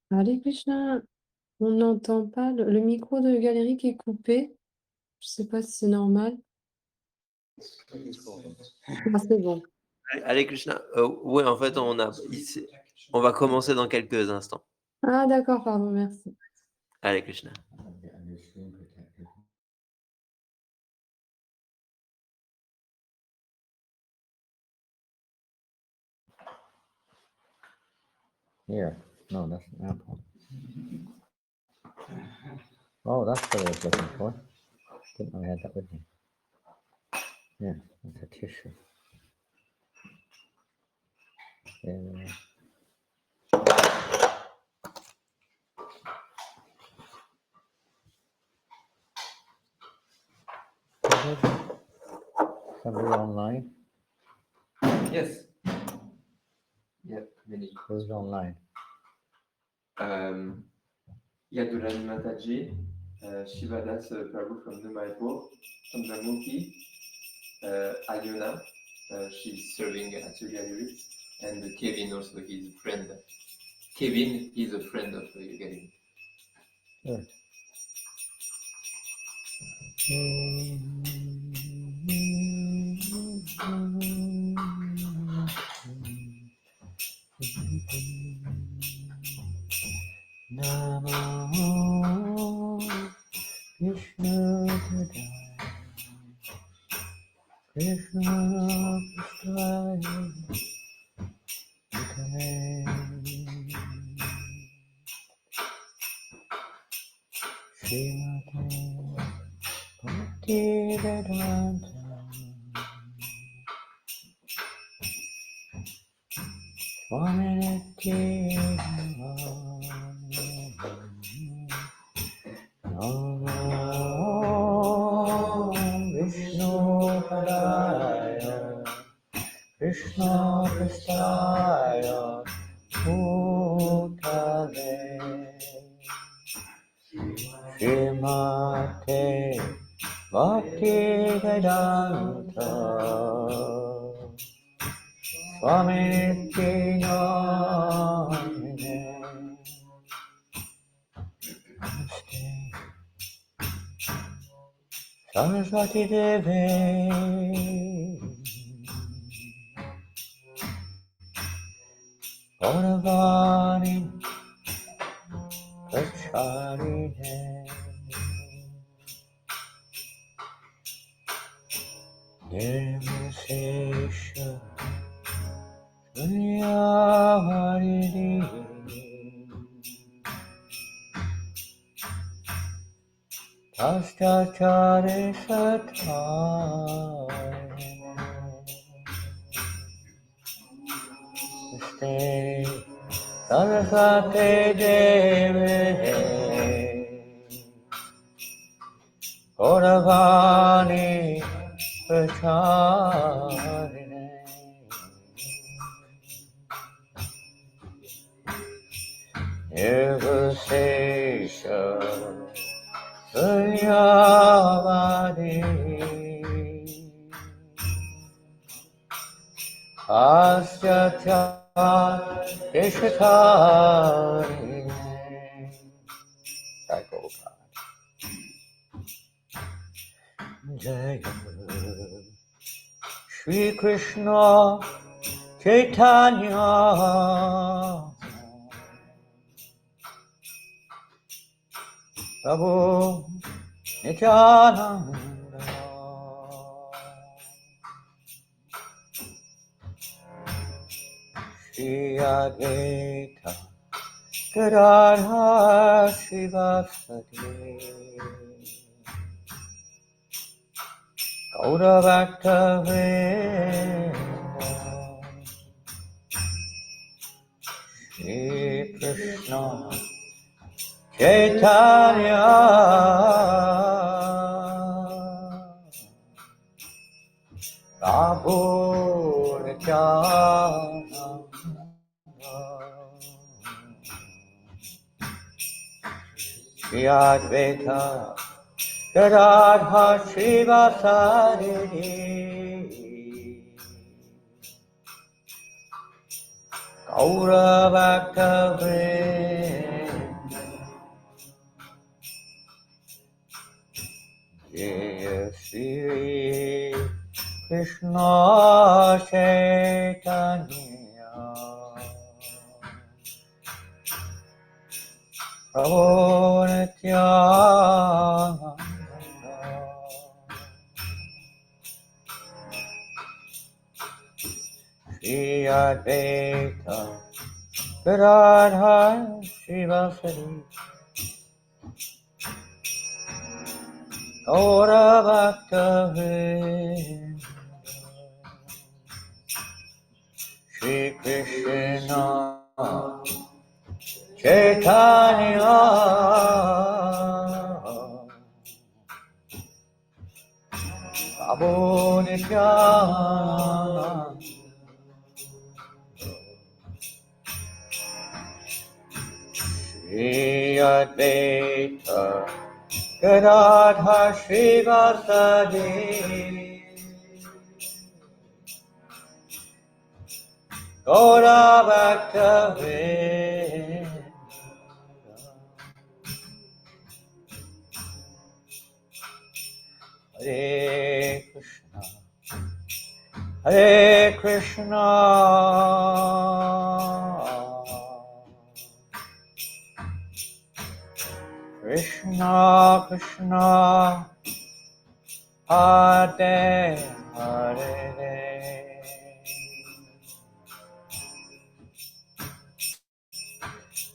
Hare Krishna, on n'entend pas, le micro de Galérique est coupé. Je sais pas si c'est normal. Ah, c'est bon. Hare Krishna. Oui, en fait, on va commencer dans quelques instants. Ah, d'accord, pardon, merci. Hare Krishna. Here. No, that's an apple. Oh, that's what I was looking for. Didn't know I had that with me. Yeah, that's a tissue. Yeah. Somebody online? Yes. Yeah, many. Who's online? Yadurani Mataji, Shivadas Prabhu from the Mayapur, Chandramukhi, Aliona, she's serving at Yoga Lyrics, and Kevin also, he's a friend. Kevin is a friend of Yoga Lyrics. Good. Namo Vishnu Krishna Krishna Srimate Bhaktivedanta Swaminiti Namo Vishnu Padaya Krishna Prasthaya Bhutale Srimate Bhaktivedanta Swamiti Namine Namaste Saraswati Devi Gauravani Pracharine Nirvisesha Sunyavaridi Tastachare Sathare Namaste Saraswati Devi Gauravani Pracharine Nirvisesha Sunyavadi Asyatya Deshatari Jaya Shri Krishna Chaitanya Prabhu Nityananda Shri Advaita Gadadhar Srivastati Gaurabhakta Vrinda Shri Krishna Chaitanya Prabhu Nityananda Shri Advaita Radha Shiva Sari Gaura Bhakta Jaya Shri Krishna Chaitanya Prabhu Nityananda Shri Advaita Gadadhar Srivasadi Gaura Bhakta Shri Krishna Chaitanya Prabhu Nityananda Shri Advaita Gadadhar Srivasadi Gaura Bhakta Hare Krishna Hare Krishna Krishna Krishna Hare Hare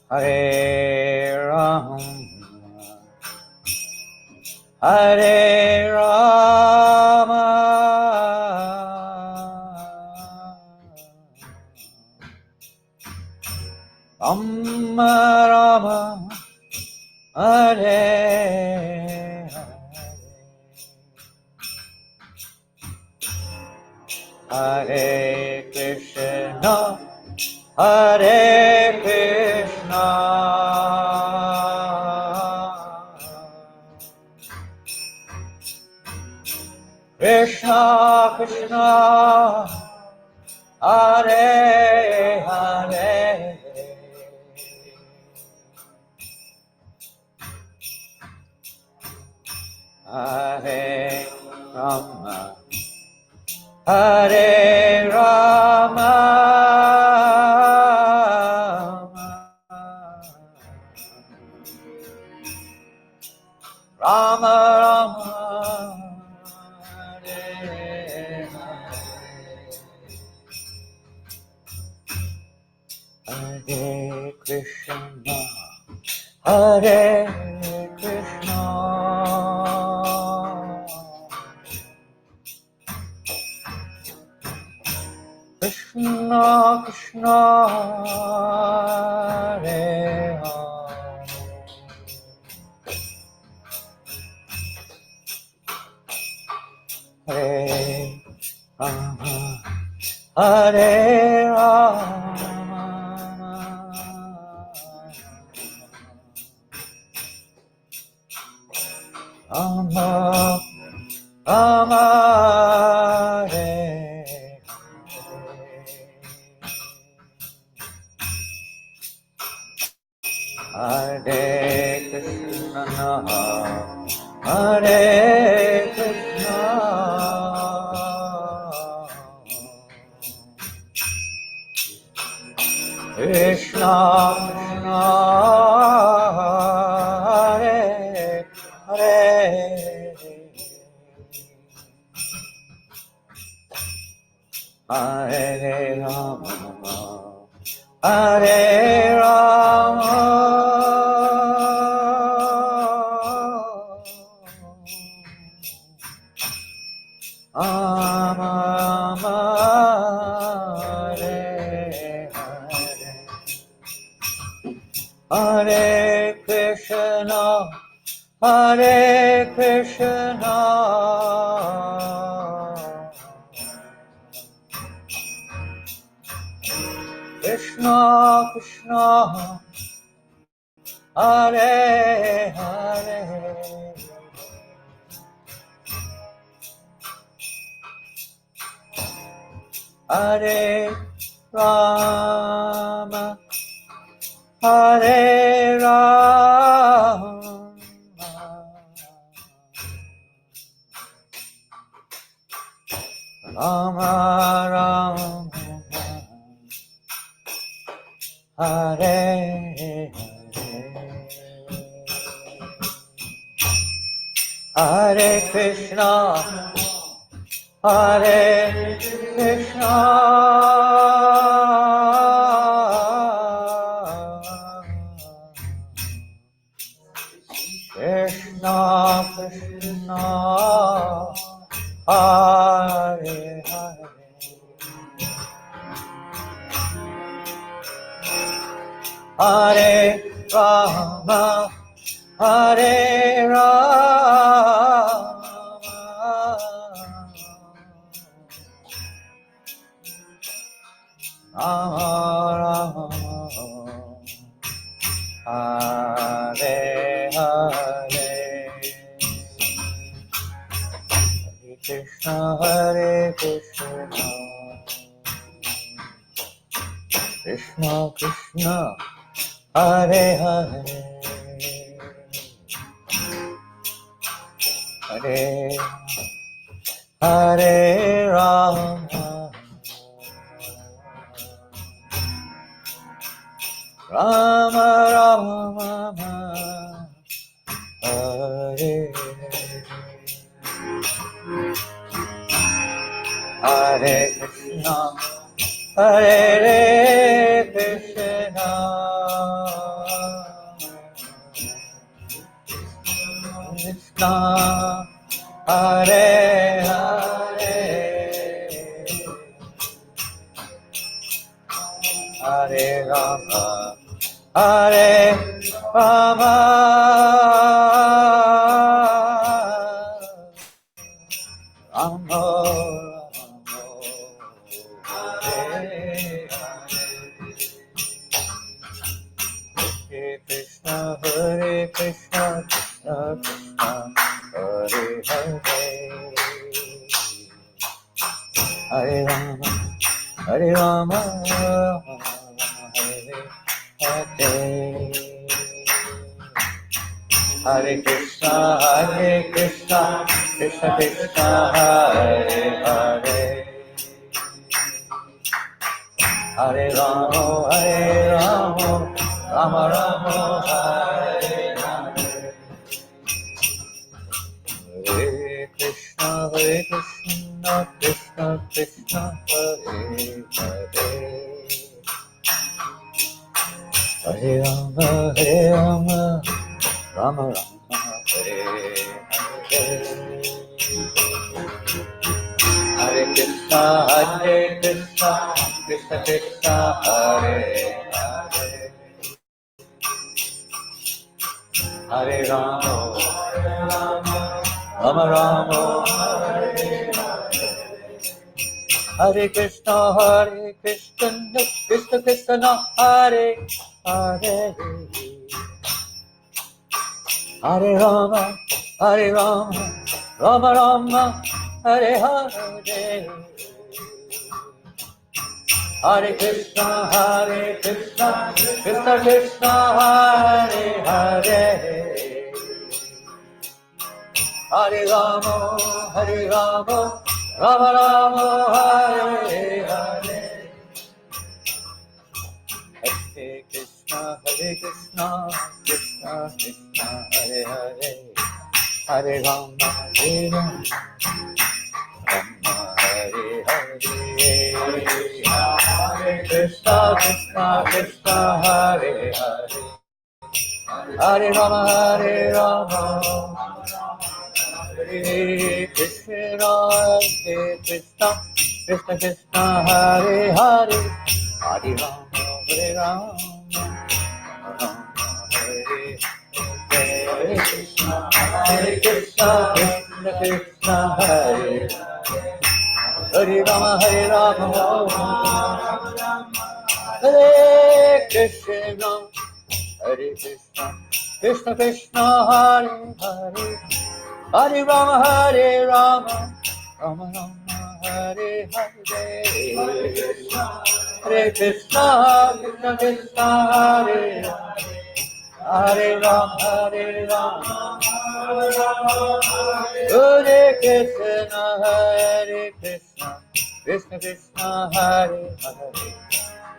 Hare Hare Rama Rama Rama Hare Hare Krishna Hare Krishna Krishna Krishna Hare Hare Hare Rama Hare Rama Rama Rama Hare Hare Hare Krishna Hare Krishna Krishna Krishna Hare Hare Rama Hare Rama Rama Rama Hare Hare Krishna Hare Krishna Krishna Krishna Hare Hare Hare Rama Hare Rama Rama Hare Hare Hare Krishna Hare Krishna Krishna Krishna Hare Hare Hare Rama, Hare Rama, Rama Rama, Hare Hare, Hare Krishna, Hare Krishna, Krishna Krishna, Hare Hare, Hare Rama, Hare Rama, Rama Rama, Hare Hare, Hare Krishna, Krishna Krishna, Hare Hare, Hare Hare Rama, Rama Rama, Hare Hare Krishna, Hare Krishna, Krishna Hare Hare, Hare Rama, Hare Rama, Rama Hare Hare, Krishna Hare Krishna, Krishna Krishna Hare Hare, Hare Rama, Hare Rama, Hare Hare, Hare Krishna, Krishna Krishna, Hare Hare, Hare Rama, Rama Rama, Hare Hare, Hare Krishna, Krishna Krishna, Hare Hare, Hare Rama, Rama Rama, Hare Hare, Hare Krishna, Krishna Krishna, Hare Hare, Hare Rama, Rama Rama, Hare Hare, Hare Krishna, Krishna Krishna, Hare Hare, Hare Rama, Rama Rama, Hare Hare, Hare Krishna, Krishna Krishna, Hare Hare, Hare Rama, Rama Rama, Hare Hare, Hare Krishna, Krishna Krishna, Hare Hare, Hare Rama, Rama Hare Hare, Hare Krishna, Krishna Hare Hare, Hare Rama, Hare Krishna, Krishna Krishna, Hare Hare, Hare Rama, Rama Hare Hare Krishna, Krishna Krishna, Hare Hare Rama, Hare Krishna, Krishna Krishna, Hare Hare, Hare Rama, Rama Rama, Hare Hare, Hare Krishna, Krishna Krishna, Hare Hare, Hare Ram, Hare Ram, Hare Krishna, Krishna Krishna, Hare Hare,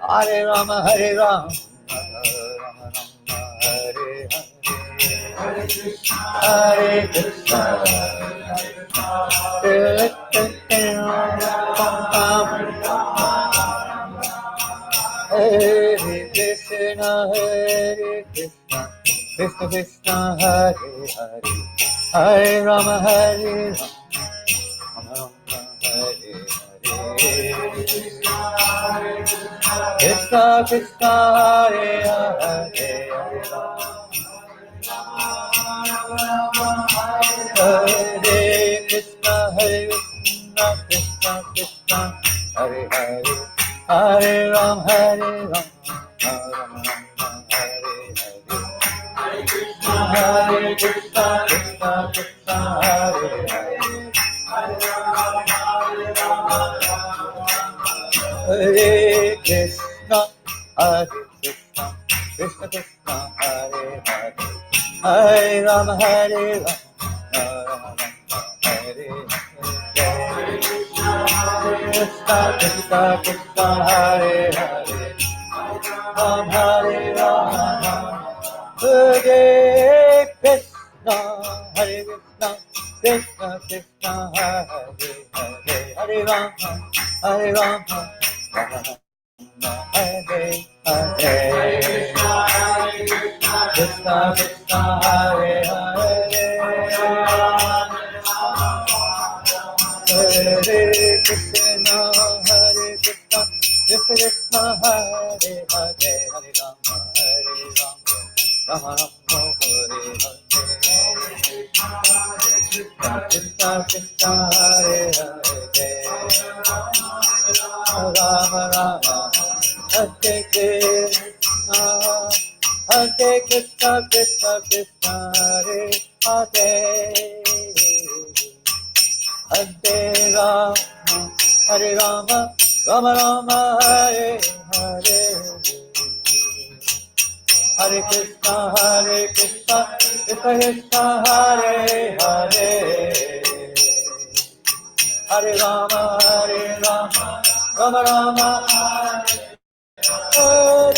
Hare Rama, Hare Rama, Rama Rama, Hare Hare, Hare Krishna, Hare Krishna, Krishna Krishna, Hare Hare, Hare Rama, Hare Rama, Hare Hare, Krishna Krishna, Hare Hare, Hare Krishna, Krishna Krishna, Hare Hare, Hare Ram, Hare Ram, Rama Rama, Hare Hare, Hare Krishna, Krishna Krishna, Hare Hare, Hare Krishna, Krishna Krishna, Hare Hare, Hare Ram, Hare Ram, Rama Rama, Hare Hare, Krishna Krishna Krishna, Hare Hare, Ram Hare Rama, Hare Krishna, Hare Krishna, Krishna Krishna, Hare Hare, Hare Rama, Hare Rama, Rama Rama, Hare Hare, Krishna Krishna, Hare Hare, Hare Krishna, Hare Krishna, Krishna Krishna, Hare Hare, Hare Rama, Hare Rama, Rama Rama, Hare Hare, Krishna Krishna, Hare Hare, Rama Rama, Hare Krishna, Hare Krishna, Krishna Krishna, Hare Hare, Hare Rama, Hare Rama, Rama Rama, Hare Hare, Hare Krishna, Krishna Krishna, Hare Hare, Hare Rama, Rama Rama, Hare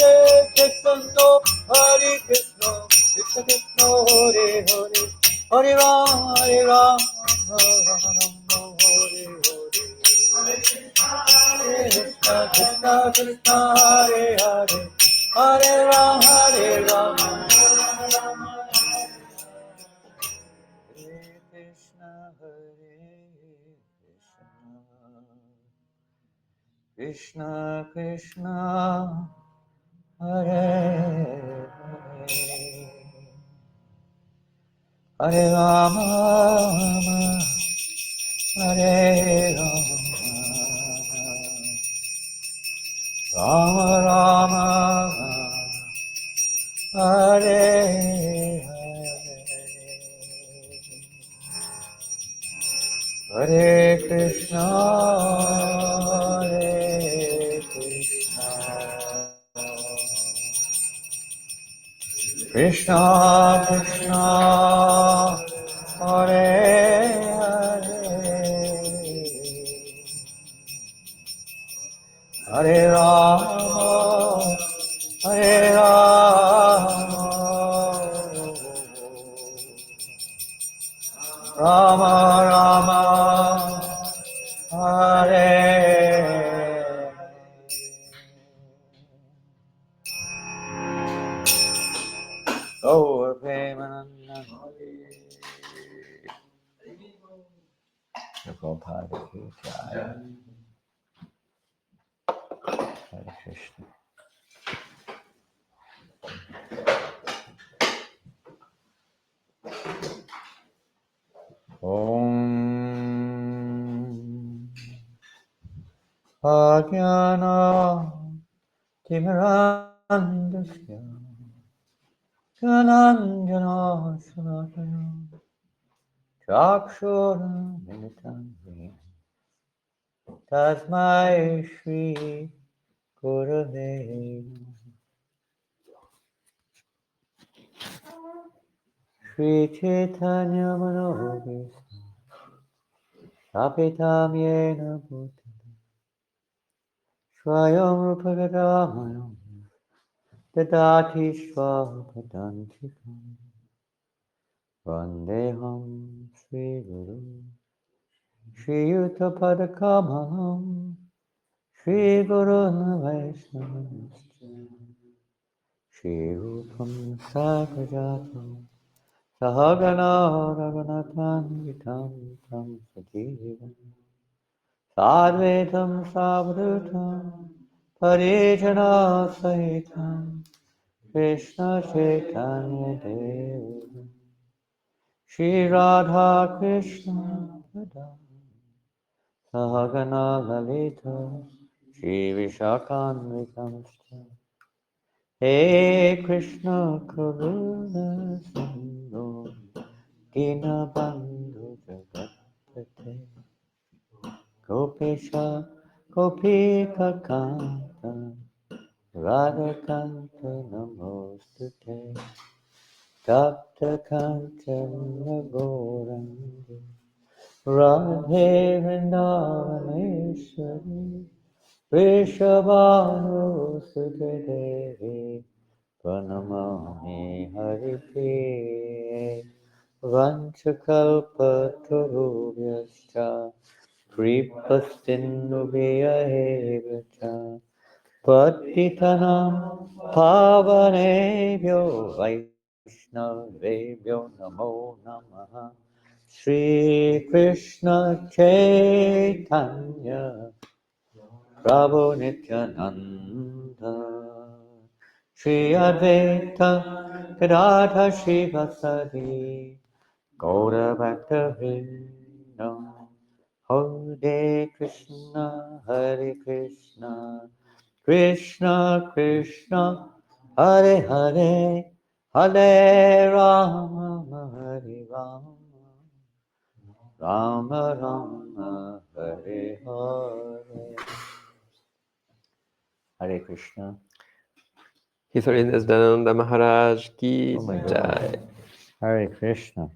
Krishna, Krishna Krishna, Hare Hare, Hare Rama, Rama Rama, Hare Hare, Krishna Krishna Krishna, Hare Hare, Hare Rama, Hare Krishna, Krishna Krishna, Hare Hare, Hare Rama, Hare Rama, Rama Rama, Hare Hare, Hare Krishna, Krishna Krishna, Hare Hare, Hare Rama, Hare Rama, Rama Rama, Hare Gaur Premananda, Prabhupada ki jai, Hare Krishna. Om Ajnana Timirandasya Jananjana Salakaya Chakshura Militanti Tasmai Shri Gurave Shri Chaitanya Manovi Sapitam Yena Bhutale Swayam Rupagadamayam Dadati Swapadantikam Vandeham Sri Guru Shri Yuta Padakamalam Shri Guru Vaishnava Shri Rupam Sagrajatam Sahagana Raghunathan Vitam Tam Sajivam Sadvetam Savrutam Parijana Sahitam Krishna Chaitanya Devam Shri Radha Krishna Padam Sahagana Lalita Shri Vishakanvitamsta He Krishna Karuna Sindhu Dinabandhu Jagatpate Gopesha Gopika Kanta Radhakanta Namostute Tapta Kanta Gauranga Radhe Vrindavaneshwari Vrishabhanu Sudevi Pranamami Haripriye Vanchakalpatarubhyascha Kripastinubhyayevcha Patitanam Pavanebhyo Vaishnavebhyo Namo Namaha Shri Krishna Chaitanya Prabhu Nityananda Shri Advaita Gadadhar Srivasadi Gaura Bhakta Vrinda Hare Krishna Krishna Krishna Hare Hare Hare Rama Hare Rama Rama Rama Hare Hare Hare Krishna. His Holiness Dhanananda Maharaj ki Oh my God. jai. Hare Krishna.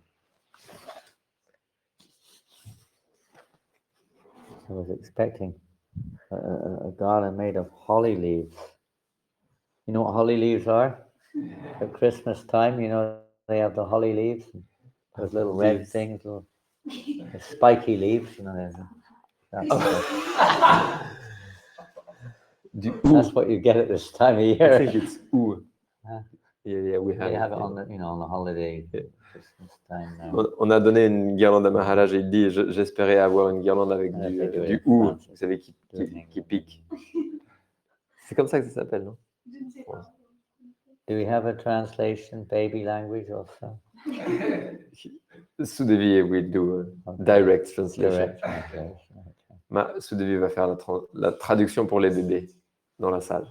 I was expecting a garland made of holly leaves. You know what holly leaves are? At Christmas time, you know, they have the holly leaves. Those little red Leaves. things, little spiky leaves, you know. That's Du what you get at this time of I year. think it's ooh. Huh? Yeah, we They have it yeah. on the, on the holiday Yeah. Christmas time now. On a donné une guirlande à Maharaj et il dit j'espérais avoir une guirlande avec Ah, they do it du in hou, France. vous savez, qui Do it in England. pique. C'est comme ça que ça s'appelle, non? Do we have a translation, baby language also? Sudevi will do a Okay. direct translation. Direct translation. Okay. Sudevi va faire la traduction pour les bébés dans la salle.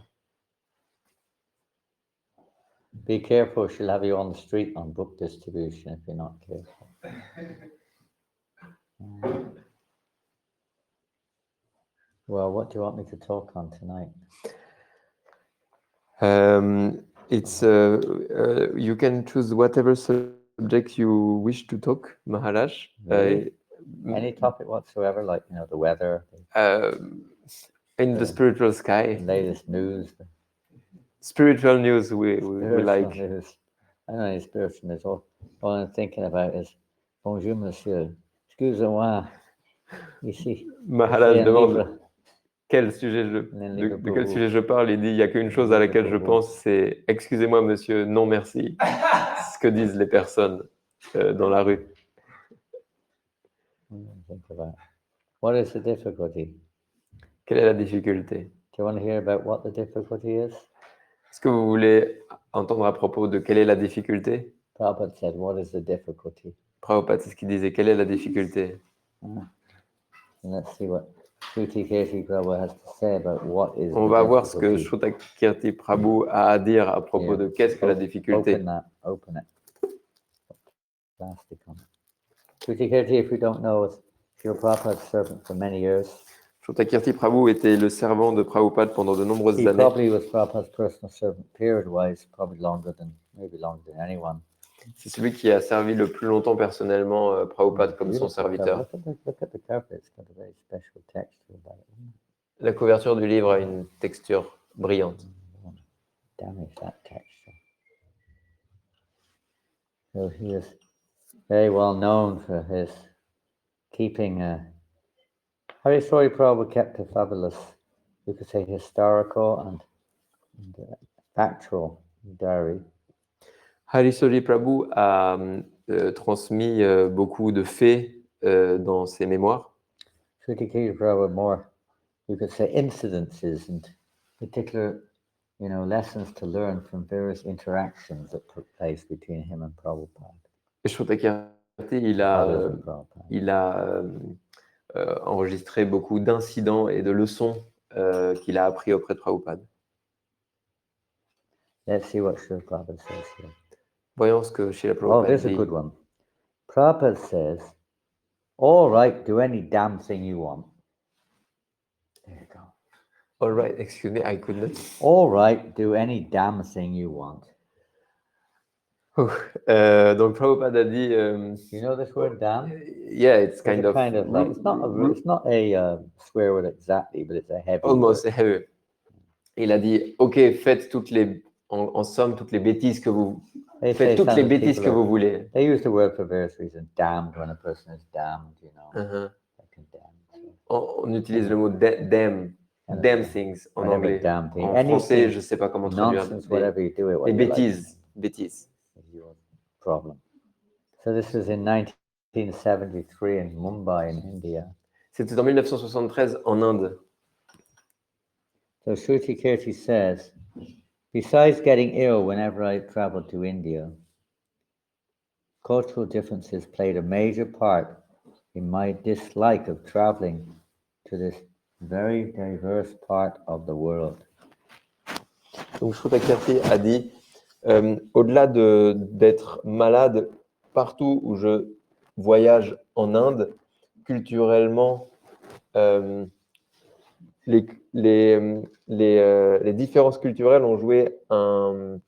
Be careful, she'll have you on the street on book distribution if you're not careful. Well, what do you want me to talk on tonight? It's you can choose whatever subject you wish to talk, Maharaj. Really? Any topic whatsoever, like, you know, the weather, In the spiritual sky. the latest news. Spiritual news we Spiritual like. news. I don't know any spiritual news. All I'm thinking about is, bonjour, monsieur. Excusez-moi. Ici. Maharaj C'est un demande livre. quel sujet de quel sujet je parle. Il dit il n'y a qu'une chose à laquelle je pense, c'est excusez-moi monsieur, non merci. Ce que disent les personnes dans la rue. Think about it. What is the difficulty? Quelle est la difficulté? Do you want to hear about what the difficulty is? Est-ce que vous voulez entendre à propos de quelle est la difficulté? Prabhupada said, what is the difficulty? Prabhupada, c'est ce qu'il disait. Quelle est la difficulté? And let's see what Shruti Kirti Prabhu has to say about what is On the va voir ce que difficulty. Shruta Kirti Prabhu a à dire à propos de qu'est-ce que la difficulté. Open it. Plastic on it. Shruti Kirti, if you don't know, Srila Prabhupada's servant for many years. Shrutakirti Prabhu était le servant de Prabhupada pendant de nombreuses He années. probably was Prabhupada's personal servant period-wise, probably maybe longer than anyone. C'est celui qui a servi le plus longtemps personnellement Prabhupada comme son Beautiful cover. serviteur. Look at the cover. It's got a very special texture about it. La couverture du livre a une texture brillante. Damage that texture. So he is very well known for his keeping Hariswari Prabhu kept a fabulous, you could say, historical and factual diary. Hariswari Prabhu a transmis beaucoup de faits dans ses mémoires. Shrutikirti Prabhu were more, you could say, incidences and particular, lessons to learn from various interactions that took place between him and Prabhupada. Et Shrutakirti, il a enregistré beaucoup d'incidents et de leçons qu'il a appris auprès de Prabhupada. Let's see what Srila Prabhupada says here. Voyons ce que Srila Oh, Prabhupada there's a dit. good one. Prabhupada says, all right, do any damn thing you want. There you go. All right, excuse me, I could not. All right, do any damn thing you want. Donc Prabhupada a dit. You know this word damn? Yeah, it's kind of like, it's not a swear word exactly, but it's a heavy almost word. heavy. Il a dit, ok, faites en somme toutes les bêtises que vous They faites say toutes les some bêtises people que are- vous voulez. They use the word for various reasons. Damned when a person is damned, Uh-huh. like condemned. On utilise le mot damn things en Whatever anglais. damn thing. En Anything, français, je ne sais pas comment traduire. Nonsense, whatever you do it, Les what you like. bêtises. Is your problem. So this was in 1973 in Mumbai in India. C'était en 1973 en Inde. So Shrutikirti says, besides getting ill whenever I traveled to India, cultural differences played a major part in my dislike of traveling to this very diverse part of the world. Donc Shrutakirti a dit, au-delà d'être malade partout où je voyage en Inde, culturellement, les différences culturelles ont joué une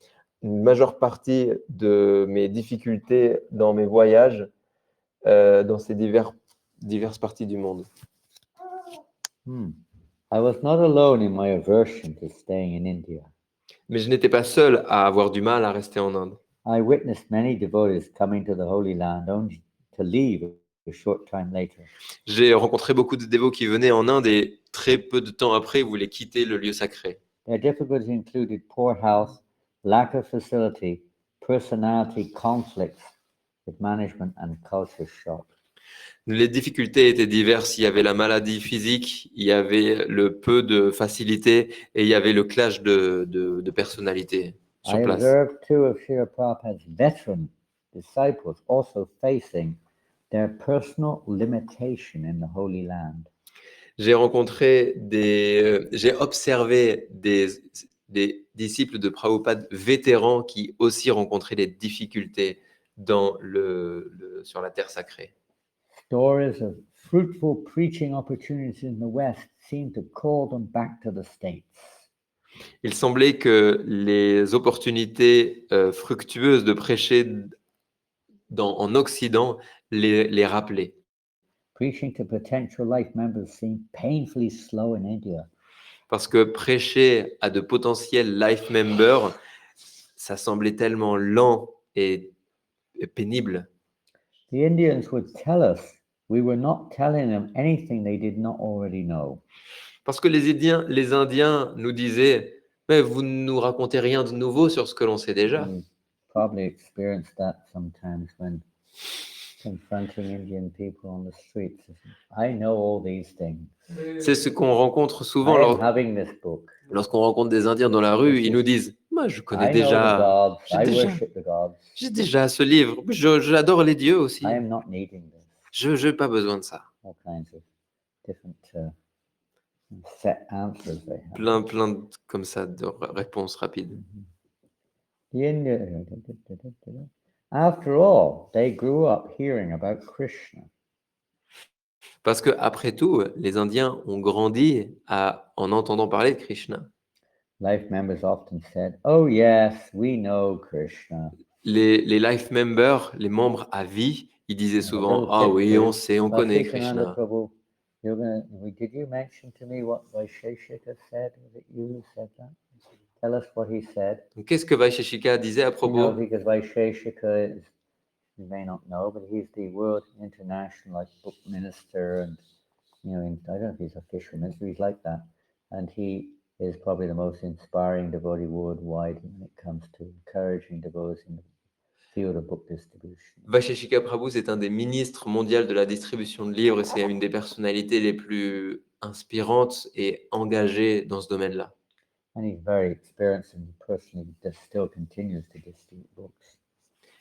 majeure partie de mes difficultés dans mes voyages dans ces diverses parties du monde. I was not alone in my aversion to staying in India. Mais je n'étais pas seul à avoir du mal à rester en Inde. I witnessed many devotees coming to the Holy Land only to leave a short time later. J'ai rencontré beaucoup de dévots qui venaient en Inde et très peu de temps après voulaient quitter le lieu sacré. Their difficulties included poor health, lack of facility, personality conflicts with management and culture shock. Les difficultés étaient diverses. Il y avait la maladie physique, il y avait le peu de facilité et il y avait le clash de personnalité sur I place. observed two of Srila Prabhupada's veteran disciples also facing their personal limitation in the Holy Land. J'ai observé des disciples de Prabhupada vétérans qui aussi rencontraient des difficultés sur la terre sacrée. Stories of fruitful preaching opportunities in the West seemed to call them back to the States. Il semblait que les opportunités fructueuses de prêcher en Occident les rappelaient. Preaching to potential life members seemed painfully slow in India. Parce que prêcher à de potentiels life members, ça semblait tellement lent et pénible. The Indians would tell us we were not telling them anything they did not already know. Parce que les Indiens nous disaient, mais vous ne nous racontez rien de nouveau sur ce que l'on sait déjà. You probably experienced that sometimes when confronting Indian people on the streets. I know all these things. C'est ce qu'on rencontre souvent I am having this book. lorsqu'on rencontre des Indiens dans la rue. Ils nous disent, moi je connais I know the gods. I déjà- worship the gods. j'ai déjà ce livre. J'adore les dieux aussi. I am not needing this. Je n'ai pas besoin de ça. All kinds of different set answers they have. Plein comme ça de réponses rapides. The Indian, after all, they grew up hearing about Krishna. Parce que après tout, les Indiens ont grandi en entendant parler de Krishna. Life members often said, "Oh yes, we know Krishna." Les life members, les membres à vie, ils disaient And a souvent, little ah tip oui, for on you. sait, on connaît Vaiseshananda Krishna. Prabhu, did you mention to me what Vaisheshika said? Was it you who said that? Tell us what he said. Donc, qu'est-ce que Vaisheshika disait à You know, propos? because Vaisheshika is, you may not know, but he's the world international like book minister, and you know, I don't know if he's a fisher minister, he's like that, and he is probably the most inspiring devotee worldwide when it comes to encouraging devotees in the field of book distribution. Vaisheshika Prabhu, c'est un des ministres mondiaux de la distribution de livres et c'est une des personnalités les plus inspirantes et engagées dans ce domaine-là. And he's very experienced and personally still continues to distribute books.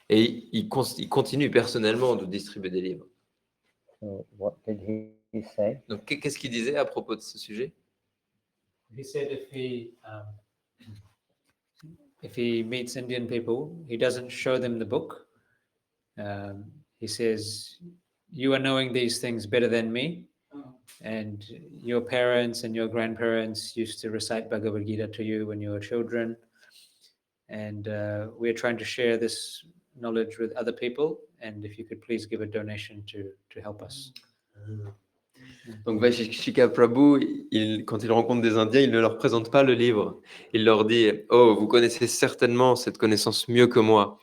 Et il continue personnellement de distribuer des livres. So what did he say? Donc, qu'est-ce qu'il disait à propos de ce sujet? He said if he meets Indian people, he doesn't show them the book. He says, "You are knowing these things better than me, and your parents and your grandparents used to recite Bhagavad Gita to you when you were children, and we're trying to share this knowledge with other people. And if you could please give a donation to help us." Donc Vaisheshika Prabhu, quand il rencontre des Indiens, il ne leur présente pas le livre. Il leur dit « Oh, vous connaissez certainement cette connaissance mieux que moi.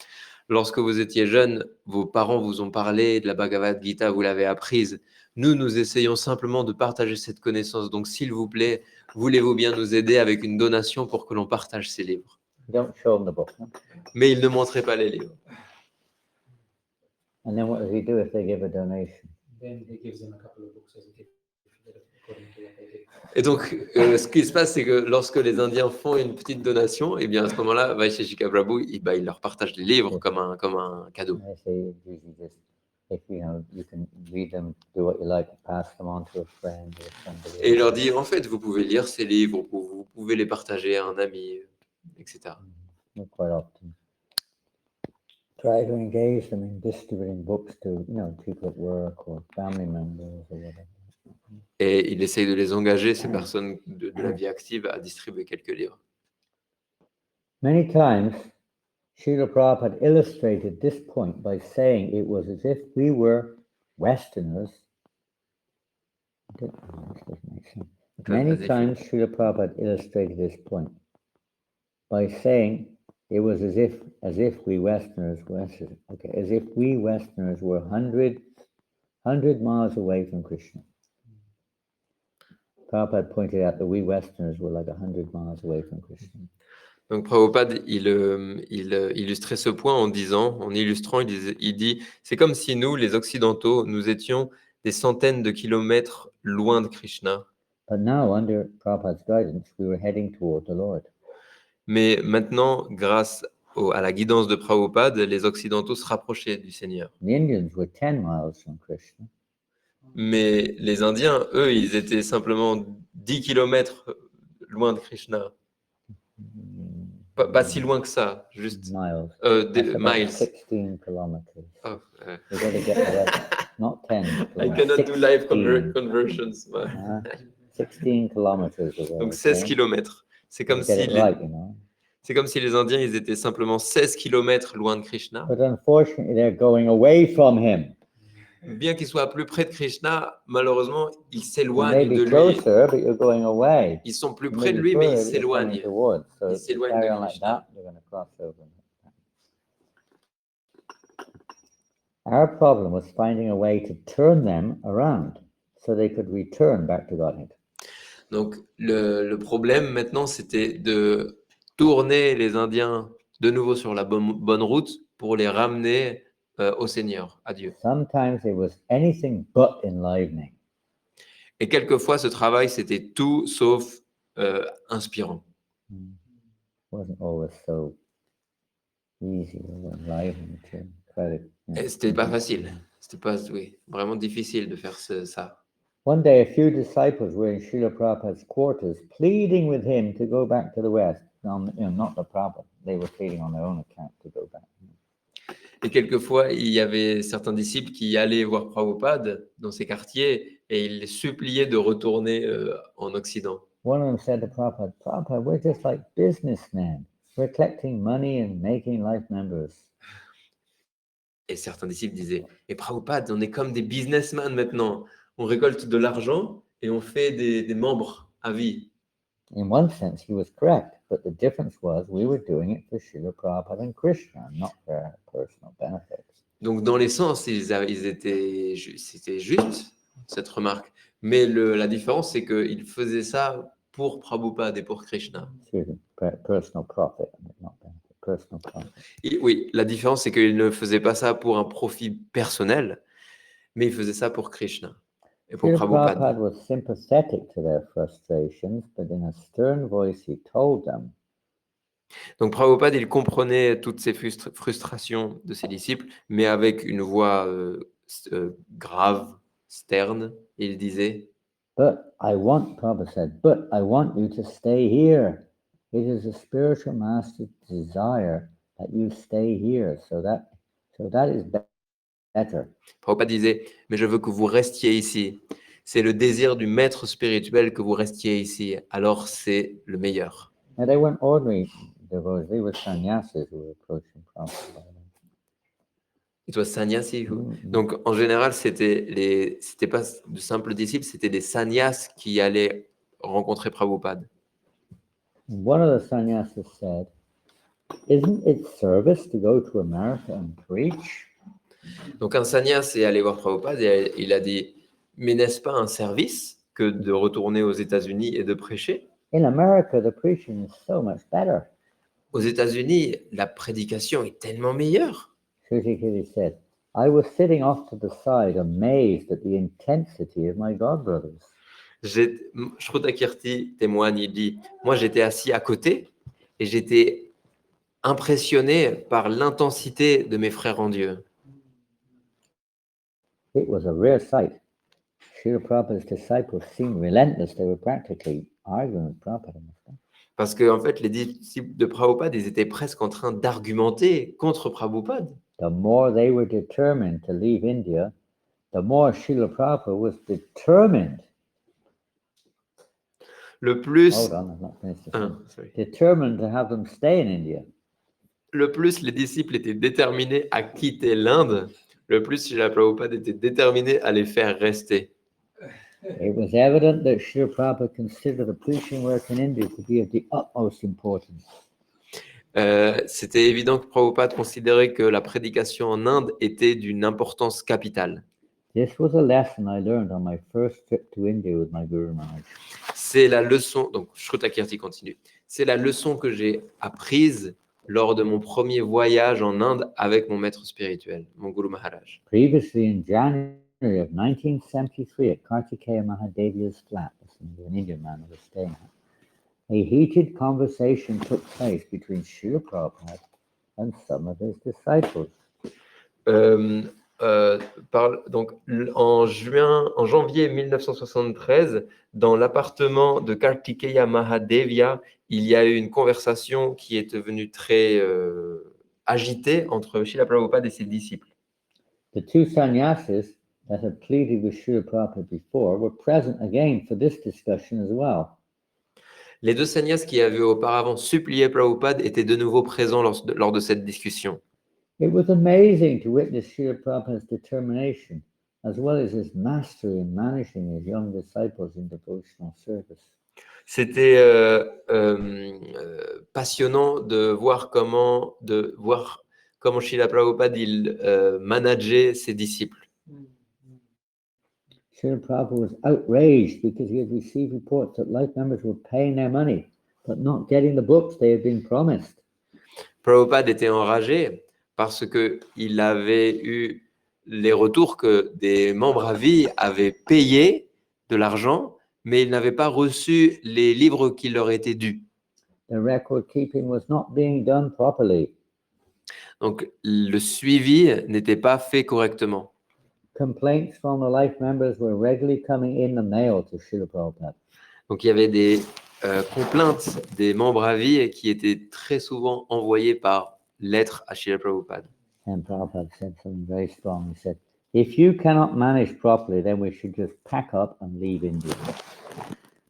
Lorsque vous étiez jeune, vos parents vous ont parlé de la Bhagavad Gita, vous l'avez apprise. Nous essayons simplement de partager cette connaissance. Donc, s'il vous plaît, voulez-vous bien nous aider avec une donation pour que l'on partage ces livres ?» Don't show him the book. No? Mais il ne montrait pas les livres. And then what does he do if they give a donation? Then he gives them a couple of books as a gift, according to what they did. Et donc, ce qui se passe, c'est que lorsque les Indiens font une petite donation, et bien à ce moment-là, Vaisheshika Prabhu, il leur partage les livres comme un cadeau. I say usually just if you can read them, do what you like, pass them on to a friend or somebody. Et il leur dit, en fait, vous pouvez lire ces livres, vous pouvez les partager à un ami, etc. Quite often. Try to engage them in distributing books to people at work or family members or whatever. Et il essaye de les engager, ces personnes de la vie active, à distribuer quelques livres. Many times, Srila Prabhupada illustrated this point by saying it was as if we were Westerners. This doesn't make sense. Many times, Srila Prabhupada illustrated this point by saying it was as if we Westerners were 100 miles away from Krishna. Prabhupada pointed out that we Westerners were like 100 miles away from Krishna. Donc Prabhupada, il illustrait ce point en illustrant, il dit, c'est comme si nous, les Occidentaux, nous étions des centaines de kilomètres loin de Krishna. But now, under Prabhupada's guidance, we were heading toward the Lord. Mais maintenant, grâce à la guidance de Prabhupada, les Occidentaux se rapprochaient du Seigneur. The Indians were 10 miles from Krishna. Mais les Indiens, eux, ils étaient simplement 10 kilomètres loin de Krishna. Pas si loin que ça, juste Miles. des That's about miles. 16 kilometers. Oh, We got to get that. Not 10. I cannot do live 16. conversions. Ouais. 16 kilometers away. Donc 16 kilomètres. C'est comme, Get it right, you know. c'est comme si les Indiens, ils étaient simplement 16 kilomètres loin de Krishna. But unfortunately, they're going away from him. Bien qu'ils soient plus près de Krishna, malheureusement, ils You may s'éloignent be de lui. closer, but you're going away. Ils sont plus You près may de be lui, mais further, ils but you're coming s'éloignent. towards. So Ils if you s'éloignent carry de on like Krishna. that, you're going to cross over. Our problem was finding a way to turn them around so they could return back to Godhead. Donc, le problème maintenant, c'était de tourner les Indiens de nouveau sur la bonne route pour les ramener au Seigneur, à Dieu. Sometimes it was anything but enlivening. Et quelquefois, ce travail, c'était tout sauf inspirant. It wasn't always so easy or enlivening to try to. Et c'était pas facile. C'était pas, vraiment difficile de faire ça. One day, a few disciples were in Srila Prabhupada's quarters, pleading with him to go back to the West. Not the Prabhupada. They were pleading on their own account to go back. Et quelquefois, il y avait certains disciples qui allaient voir Prabhupada dans ces quartiers et ils les suppliaient de retourner en Occident. One of them said to Prabhupada, Prabhupada, we're just like businessmen. We're collecting money and making life members. Et certains disciples disaient, mais Prabhupada, on est comme des businessmen maintenant. On récolte de l'argent et on fait des membres à vie. In one sense, he was correct, but the difference was we were doing it for Srila Prabhupada and Krishna, not for our personal benefit. Donc, dans les sens, c'était juste, cette remarque. Mais la différence, c'est qu'ils faisaient ça pour Prabhupada et pour Krishna. Excuse me, personal profit, not benefit, personal profit. Et oui, la différence, c'est qu'ils ne faisaient pas ça pour un profit personnel, mais ils faisaient ça pour Krishna et pour Srila Prabhupada. Prabhupada was sympathetic to their frustrations, but in a stern voice he told them, Donc Prabhupada, il comprenait toutes ces frustrations de ses disciples, mais avec une voix grave, sterne, il disait, Prabhupada said, but I want you to stay here. It is a spiritual master's desire that you stay here, so that is better. Prabhupada disait, mais je veux que vous restiez ici. C'est le désir du maître spirituel que vous restiez ici. Alors c'est le meilleur. Now they weren't ordinary devotees, they were sannyasis who were approaching Prabhupada. It was sannyasi. Mhm. Donc en général, c'était pas de simples disciples, c'était des sannyas qui allaient rencontrer Prabhupada. One of the sannyasis said, isn't it service to go to America and preach? Donc un sannyas est allé voir Prabhupada et il a dit, mais n'est-ce pas un service que de retourner aux États-Unis et de prêcher? In America, the preaching is so much better. Aux États-Unis, la prédication est tellement meilleure. Shutikiri said, I was sitting off to the side, amazed at the intensity of my godbrothers. Shrutakirti témoigne, il dit, moi j'étais assis à côté et j'étais impressionné par l'intensité de mes frères en Dieu. It was a rare sight. Srila Prabhupada's disciples seemed relentless. They were practically arguing with Prabhupada. Parce que en fait, les disciples de Prabhupada, ils étaient presque en train d'argumenter contre Prabhupada. The more they were determined to leave India, the more Srila Prabhupada was determined. Le plus, Hold on, I've not finished the sentence. sorry. Determined to have them stay in India. Le plus les disciples étaient déterminés à quitter l'Inde, le plus Srila Prabhupada était déterminé à les faire rester. It was evident that Srila Prabhupada considered the preaching work in India to be of the utmost importance. C'était évident que Prabhupada considérait que la prédication en Inde était d'une importance capitale. This was a lesson I learned on my first trip to India with my Guru Maharaj. C'est la leçon, donc Shrutakirti continue, c'est la leçon que j'ai apprise lors de mon premier voyage en Inde avec mon maître spirituel, mon Guru Maharaj. Previously, in January of 1973, at Kartikeya Mahadevi's flat, an Indian man who was staying at, a heated conversation took place between Srila Prabhupada and some of his disciples. Donc, en janvier 1973, dans l'appartement de Kartikeya Mahadevia, il y a eu une conversation qui est devenue très agitée entre Srila Prabhupada et ses disciples. The two sannyasis that had pleaded with Srila Prabhupada before were present again for this discussion as well. Les deux sannyas qui avaient auparavant supplié Prabhupada étaient de nouveau présents lors de cette discussion. It was amazing to witness Srila Prabhupada's determination, as well as his mastery in managing his young disciples in devotional service. C'était passionnant de voir comment Srila Prabhupada manageait ses disciples. Srila Prabhupada was outraged because he had received reports that life members were paying their money, but not getting the books they had been promised. Prabhupada était enragé parce qu'il avait eu les retours que des membres à vie avaient payé de l'argent, mais ils n'avaient pas reçu les livres qui leur étaient dus. The record keeping was not being done properly. Donc, le suivi n'était pas fait correctement. Complaints from the life members were regularly coming in the mail to Srila Prabhupada. Donc, il y avait des complaintes des membres à vie qui étaient très souvent envoyées par lettre à Srila Prabhupada. And Prabhupada said something very strong. He said, if you cannot manage properly, then we should just pack up and leave India.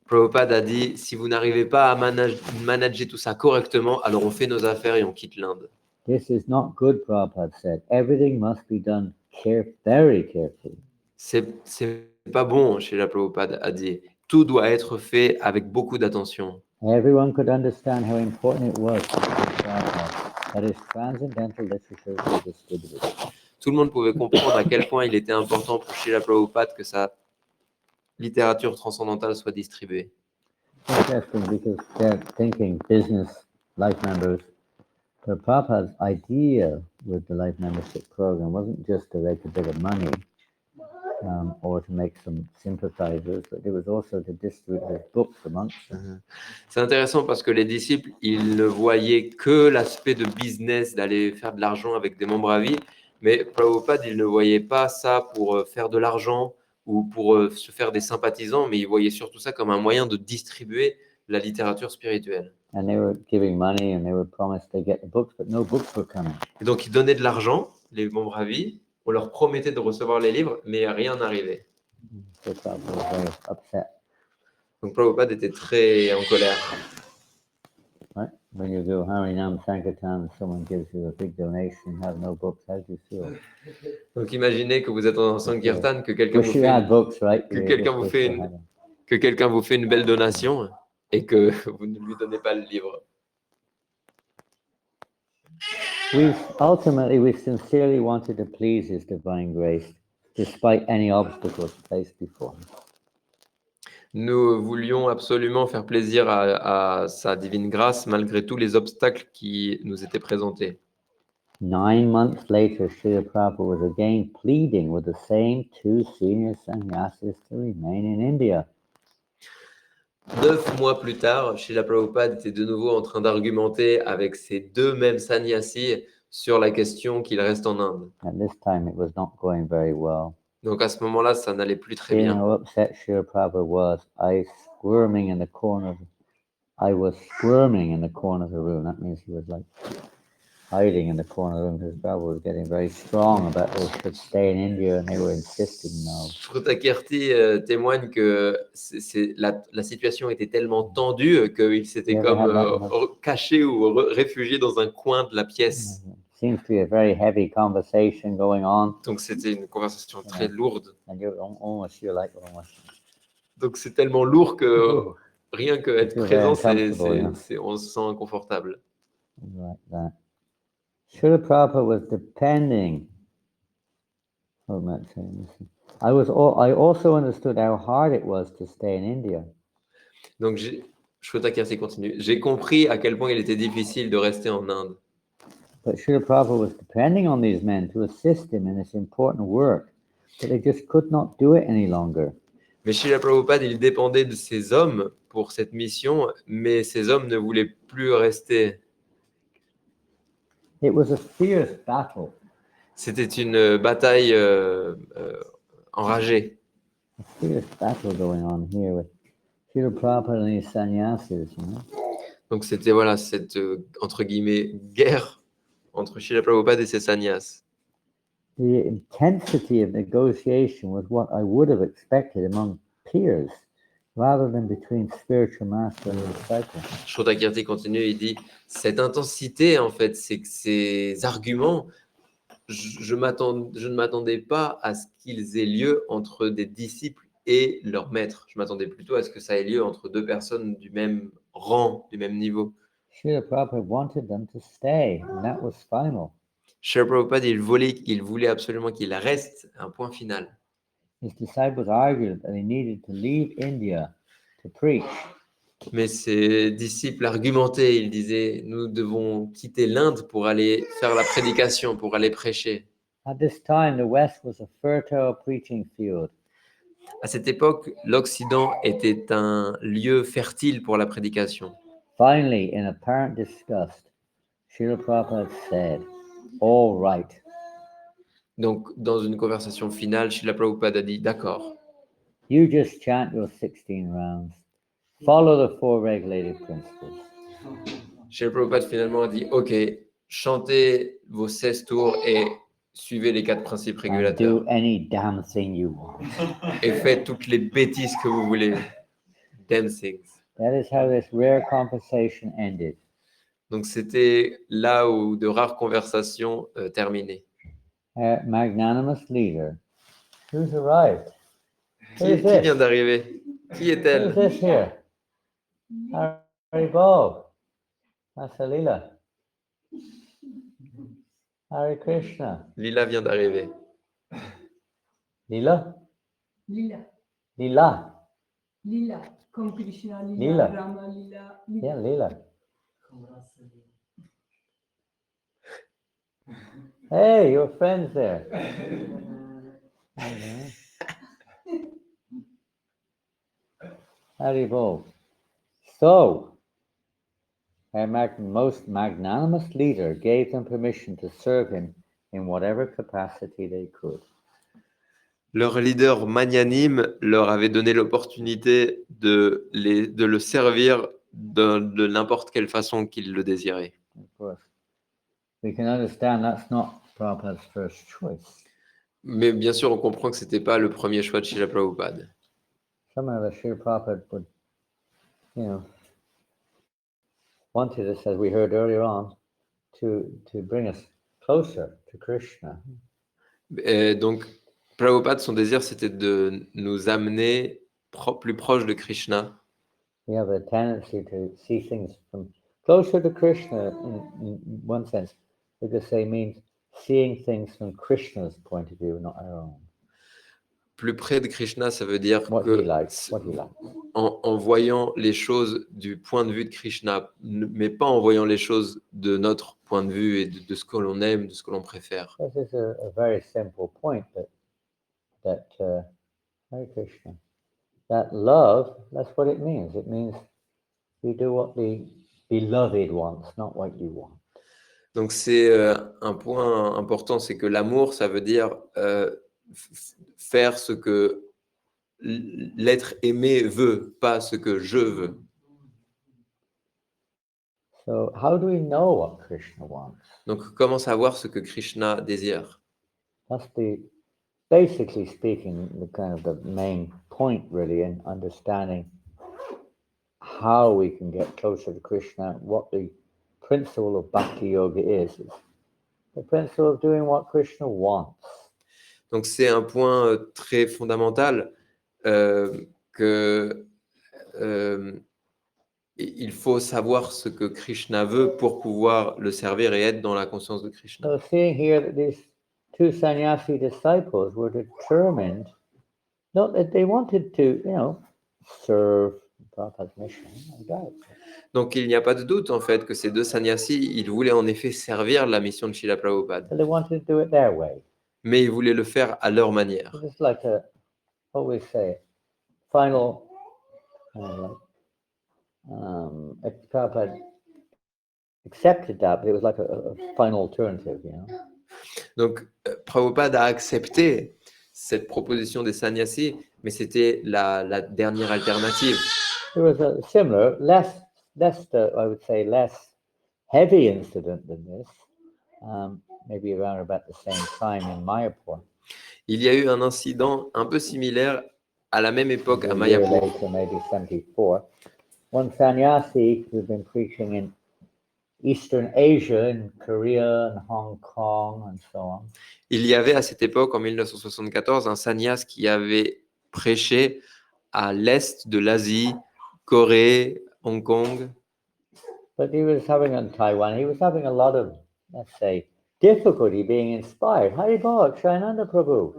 Prabhupada a dit, si vous n'arrivez pas à manager tout ça correctement, alors on fait nos affaires et on quitte l'Inde. This is not good, Prabhupada said. Everything must be done very carefully. C'est pas bon, Srila Prabhupada a dit. Tout doit être fait avec beaucoup d'attention. Everyone could understand how important it was to Prabhupada that his transcendental literature was distributed. Tout le monde pouvait comprendre à quel point il était important pour Srila Prabhupada que sa littérature transcendantale soit distribuée. Interesting because they're thinking business life members. But Prabhupada's idea with the life membership program wasn't just to make a bit of money or to make some sympathizers, but it was also to distribute his books amongst them. C'est intéressant parce que les disciples, ils ne voyaient que l'aspect de business, d'aller faire de l'argent avec des membres à vie, mais Prabhupada, il ne voyait pas ça pour faire de l'argent ou pour se faire des sympathisants, mais il voyait surtout ça comme un moyen de distribuer la littérature spirituelle. And they were giving money and they were promised they get the books, but no books were coming. Et donc, ils donnaient de l'argent, les membres à vie, on leur promettait de recevoir les livres, mais rien n'arrivait. So Prabhupada was very upset. Donc, Prabhupada était très en colère. Right? When you do Harinam Sankirtan, someone gives you a big donation, you have no books, how do you feel? Donc, imaginez que vous êtes en Sankirtan, que quelqu'un Wish you had books, right? que You quelqu'un just vous wish fait you une- had them. que quelqu'un vous fait une belle donation et que vous ne lui donnez pas le livre. We sincerely wanted to please His divine grace, despite any obstacles placed before him. Nous voulions absolument faire plaisir à sa divine grâce malgré tous les obstacles qui nous étaient présentés. 9 months later, Srila Prabhupada was again pleading with the same two senior sannyasis to remain in India. 9 mois plus tard, Srila Prabhupada était de nouveau en train d'argumenter avec ces deux mêmes sannyasis sur la question qu'il reste en Inde. At this time, it was not going very well. Donc à ce moment-là, ça n'allait plus très Seeing bien. how upset Srila Prabhupada was, I was squirming in the corner of the room. That means he was like hiding in the corner of the room because Prabhupada was getting very strong about they should stay in India and they were insisting no. Shrutakirti témoigne que la situation était tellement tendue qu'il s'était Yeah, comme that- caché ou réfugié dans un coin de la pièce. Seems to be a very heavy conversation going on, Donc c'était une conversation très lourde. and almost you're like, Donc c'est tellement lourd que rien que être It's very présent, uncomfortable, on se sent inconfortable. like that. Srila Prabhupada was depending. Oh, I'm not saying this. I also understood how hard it was to stay in India. Donc Shrutakirti continue. J'ai compris à quel point il était difficile de rester en Inde. But Srila Prabhupada was depending on these men to assist him in this important work, but they just could not do it any longer. Mais Srila Prabhupada, il dépendait de ces hommes pour cette mission, mais ces hommes ne voulaient plus rester. It was a fierce battle, C'était une bataille enragée. a fierce battle going on here with Srila Prabhupada and his sannyasis, you know. Donc c'était voilà cette entre guillemets guerre entre Srila Prabhupada et ses sannyas. The intensity of negotiation was what I would have expected among peers, rather than between spiritual master and disciple. Shrutakirti continue, il dit cette intensité en fait, c'est que ces arguments, je ne m'attendais pas à ce qu'ils aient lieu entre des disciples et leur maître. Je m'attendais plutôt à ce que ça ait lieu entre deux personnes du même rang, du même niveau. Srila Prabhupada wanted them to stay, and that was final. Srila Prabhupada, il voulait absolument qu'il reste un point final. His disciples argued that he needed to leave India to preach. Mais ses disciples argumentaient, ils disaient, nous devons quitter l'Inde pour aller faire la prédication, pour aller prêcher. At this time, the West was a fertile preaching field. À cette époque, l'Occident était un lieu fertile pour la prédication. Finally, in apparent disgust, Srila Prabhupada said, "All right." Donc, dans une conversation finale, Srila Prabhupada a dit, d'accord, You just chant your 16 rounds. Follow the 4 regulated principles. Srila Prabhupada finalement a dit, ok, chantez vos 16 tours et suivez les 4 principes and régulateurs. do any damn thing you want. Et faites toutes les bêtises que vous voulez. Damn things. That is how this rare conversation ended. Donc c'était là où de rares conversations terminaient. A magnanimous leader who's arrived. Qui vient d'arriver? Qui Who's est-elle? this here? Harry Bob. That's Lila. Hare Krishna. Lila vient d'arriver. Lila? Lila, Lila. Lila, comme Krishna, Lila, Lila. Rama, Lila, Lila. Yeah, Lila. Hey, your friend's there. Mhm. Hare Bob. So, a most magnanimous leader gave them permission to serve him in whatever capacity they could. Leur leader magnanime leur avait donné l'opportunité de le servir de n'importe quelle façon qu'ils le désiraient. Of course, we can understand that's not Prabhupada's first choice. Mais bien sûr, on comprend que ce n'était pas le premier choix de Srila Prabhupada. Some of us, Srila Prabhupada would, wanted us, as we heard earlier on, to bring us closer to Krishna. Et donc, Prabhupada, son désir, c'était de nous amener plus proche de Krishna. We have a tendency to see things from closer to Krishna in one sense, because they mean seeing things from Krishna's point of view, not our own. Plus près de Krishna, ça veut dire What que he likes, what he likes. en voyant les choses du point de vue de Krishna, mais pas en voyant les choses de notre point de vue et de ce que l'on aime, de ce que l'on préfère. This is a very simple point that Hare Krishna, that love, that's what it means. It means you do what the beloved wants, not what you want. Donc c'est un point important, c'est que l'amour, ça veut dire faire ce que l'être aimé veut, pas ce que je veux. So how do we know what Krishna wants? Donc comment savoir ce que Krishna désire? That's basically speaking, the main point really in understanding how we can get closer to Krishna, what the principle of Bhakti Yoga is the principle of doing what Krishna wants. Donc c'est un point très fondamental que il faut savoir ce que Krishna veut pour pouvoir le servir et être dans la conscience de Krishna. So seeing here that these two sannyasi disciples were determined, not that they wanted to, serve Prabhupada's mission. Donc il n'y a pas de doute en fait que ces deux sannyasis, ils voulaient en effet servir la mission de Srila Prabhupada, But they wanted to do it their way. mais ils voulaient le faire à leur manière. It's like what we say, final, if Prabhupada accepted that, but it was like a final alternative, Donc Prabhupada a accepté cette proposition des sannyasis, mais c'était la dernière alternative. There was a similar, less, I would say, less heavy incident than this, maybe around about the same time in Mayapur. Il y a eu un incident un peu similaire à la même époque à A year Mayapur. later, maybe 74. One sannyasi who'd been preaching in Eastern Asia, in Korea and Hong Kong and so on. Il y avait à cette époque, en 1974, un sannyas qui avait prêché à l'est de l'Asie, Corée, Hong Kong. But he was having in Taiwan, he was having a lot of, let's say, difficulty being inspired. Hari Bhag, Shayananda Prabhu,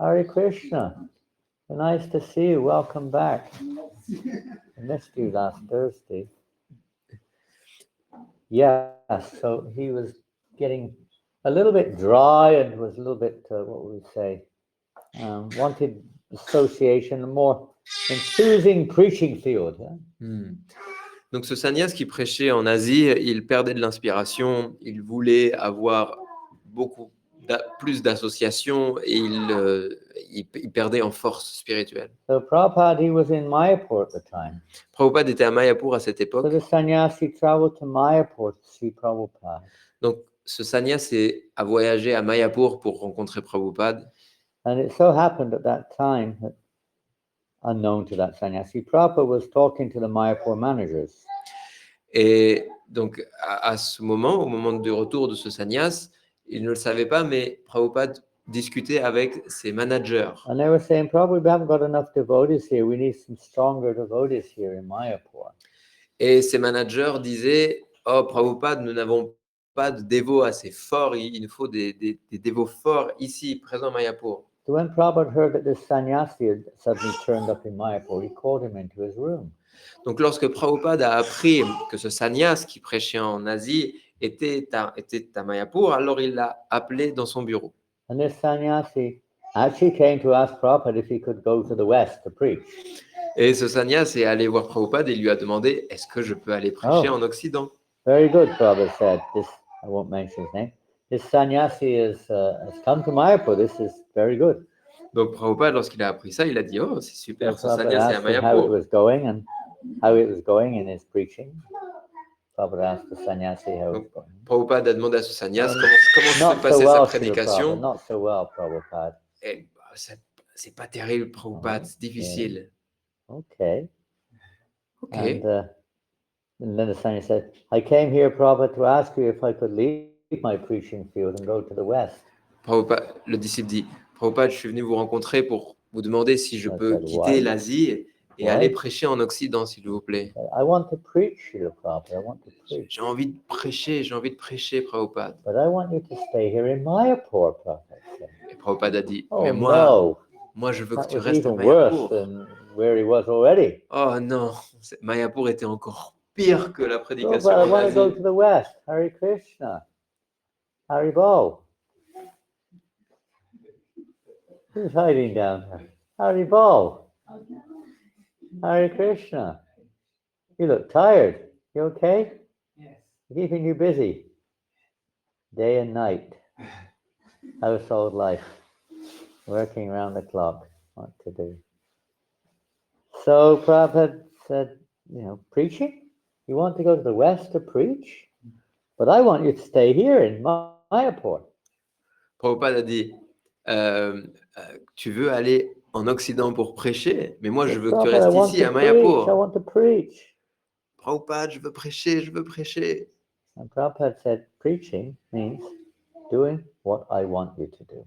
Hare Krishna. Nice to see you. Welcome back. I missed you last Thursday. Yes, so he was getting a little bit dry and was a little bit, what would we say, wanted association, a more enthusing preaching field. Donc ce sannyas qui prêchait en Asie, il perdait de l'inspiration, il voulait avoir plus d'associations et il perdait en force spirituelle. So Prabhupada, he was in Mayapur at the time. Prabhupada était à Mayapur à cette époque. So the sannyasi traveled to Mayapur to see Prabhupada. Donc, ce sannyas a voyagé à Mayapur pour rencontrer Prabhupada. And it so happened at that time, that, unknown to that sannyasi, Prabhupada was talking to the Mayapur managers. Et donc, à ce moment, au moment du retour de ce sannyas, il ne le savait pas, mais Prabhupada discutait avec ses managers. And they were saying, Prabhupada, we haven't got enough devotees here. We need some stronger devotees here in Mayapur. Et ses managers disaient, oh Prabhupada, nous n'avons pas de dévots assez forts, il nous faut des dévots forts ici, présents à Mayapur. So when Prabhupada heard that this sannyasi had suddenly turned up in Mayapur, he called him into his room. Donc lorsque Prabhupada a appris que ce sannyas qui prêchait en Asie était à Mayapur, alors il l'a appelé dans son bureau. And this sannyasi actually came to ask Prabhupada if he could go to the West to preach. Et ce sannyas est allé voir Prabhupada et lui a demandé, est-ce que je peux aller prêcher Oh. en Occident? Very good, Prabhupada said. This, I won't mention his name. This sannyasi has come to Mayapur. This is very good. Donc Prabhupada, lorsqu'il a appris ça, il a dit, oh c'est So super, ce Prabhupada sannyas est à asked him how it Mayapur. was going and how it was going in his preaching. Prabhupada asked the sannyasi how it was going. Prabhupada a demandé à ce sannyas Not comment se so passait sa well, Srila prédication. Prabhupada. Not so well, Prabhupada. Et, c'est pas terrible, Prabhupada, c'est difficile. Okay. Ok. And then the sannyasi said, I came here, Prabhupada, to ask you if I could leave my preaching field and go to the West. Prabhupada, le disciple dit, Prabhupada, je suis venu vous rencontrer pour vous demander si je I peux said, quitter why? l'Asie et Why? aller prêcher en Occident, s'il vous plaît. I want to preach, Srila Prabhupada. I want to preach. J'ai envie de prêcher, Prabhupada. But I want you to stay here in Mayapur, Prabhupada said. Et Prabhupada a dit, Oh mais no, moi je veux que that tu was restes à even worse Mayapur. than where he was already. Oh non, Mayapur était encore pire que la prédication Prabhupada, I en want to go Asie. to the West. Hare Krishna. Hare Bol. Who's hiding down there? Hare Bol. Hare Krishna. You look tired. You okay? Yes. Keeping you busy. Day and night. Household life. Working around the clock. What to do. So Prabhupada said, preaching? You want to go to the West to preach? But I want you to stay here in Mayapur. Prabhupada a dit, tu veux aller en Occident pour prêcher, mais moi je veux que tu Prabhupada, I restes want ici à to preach. I Mayapur. want to preach. Prabhupada, je veux prêcher. And Prabhupada said, preaching means doing what I want you to do.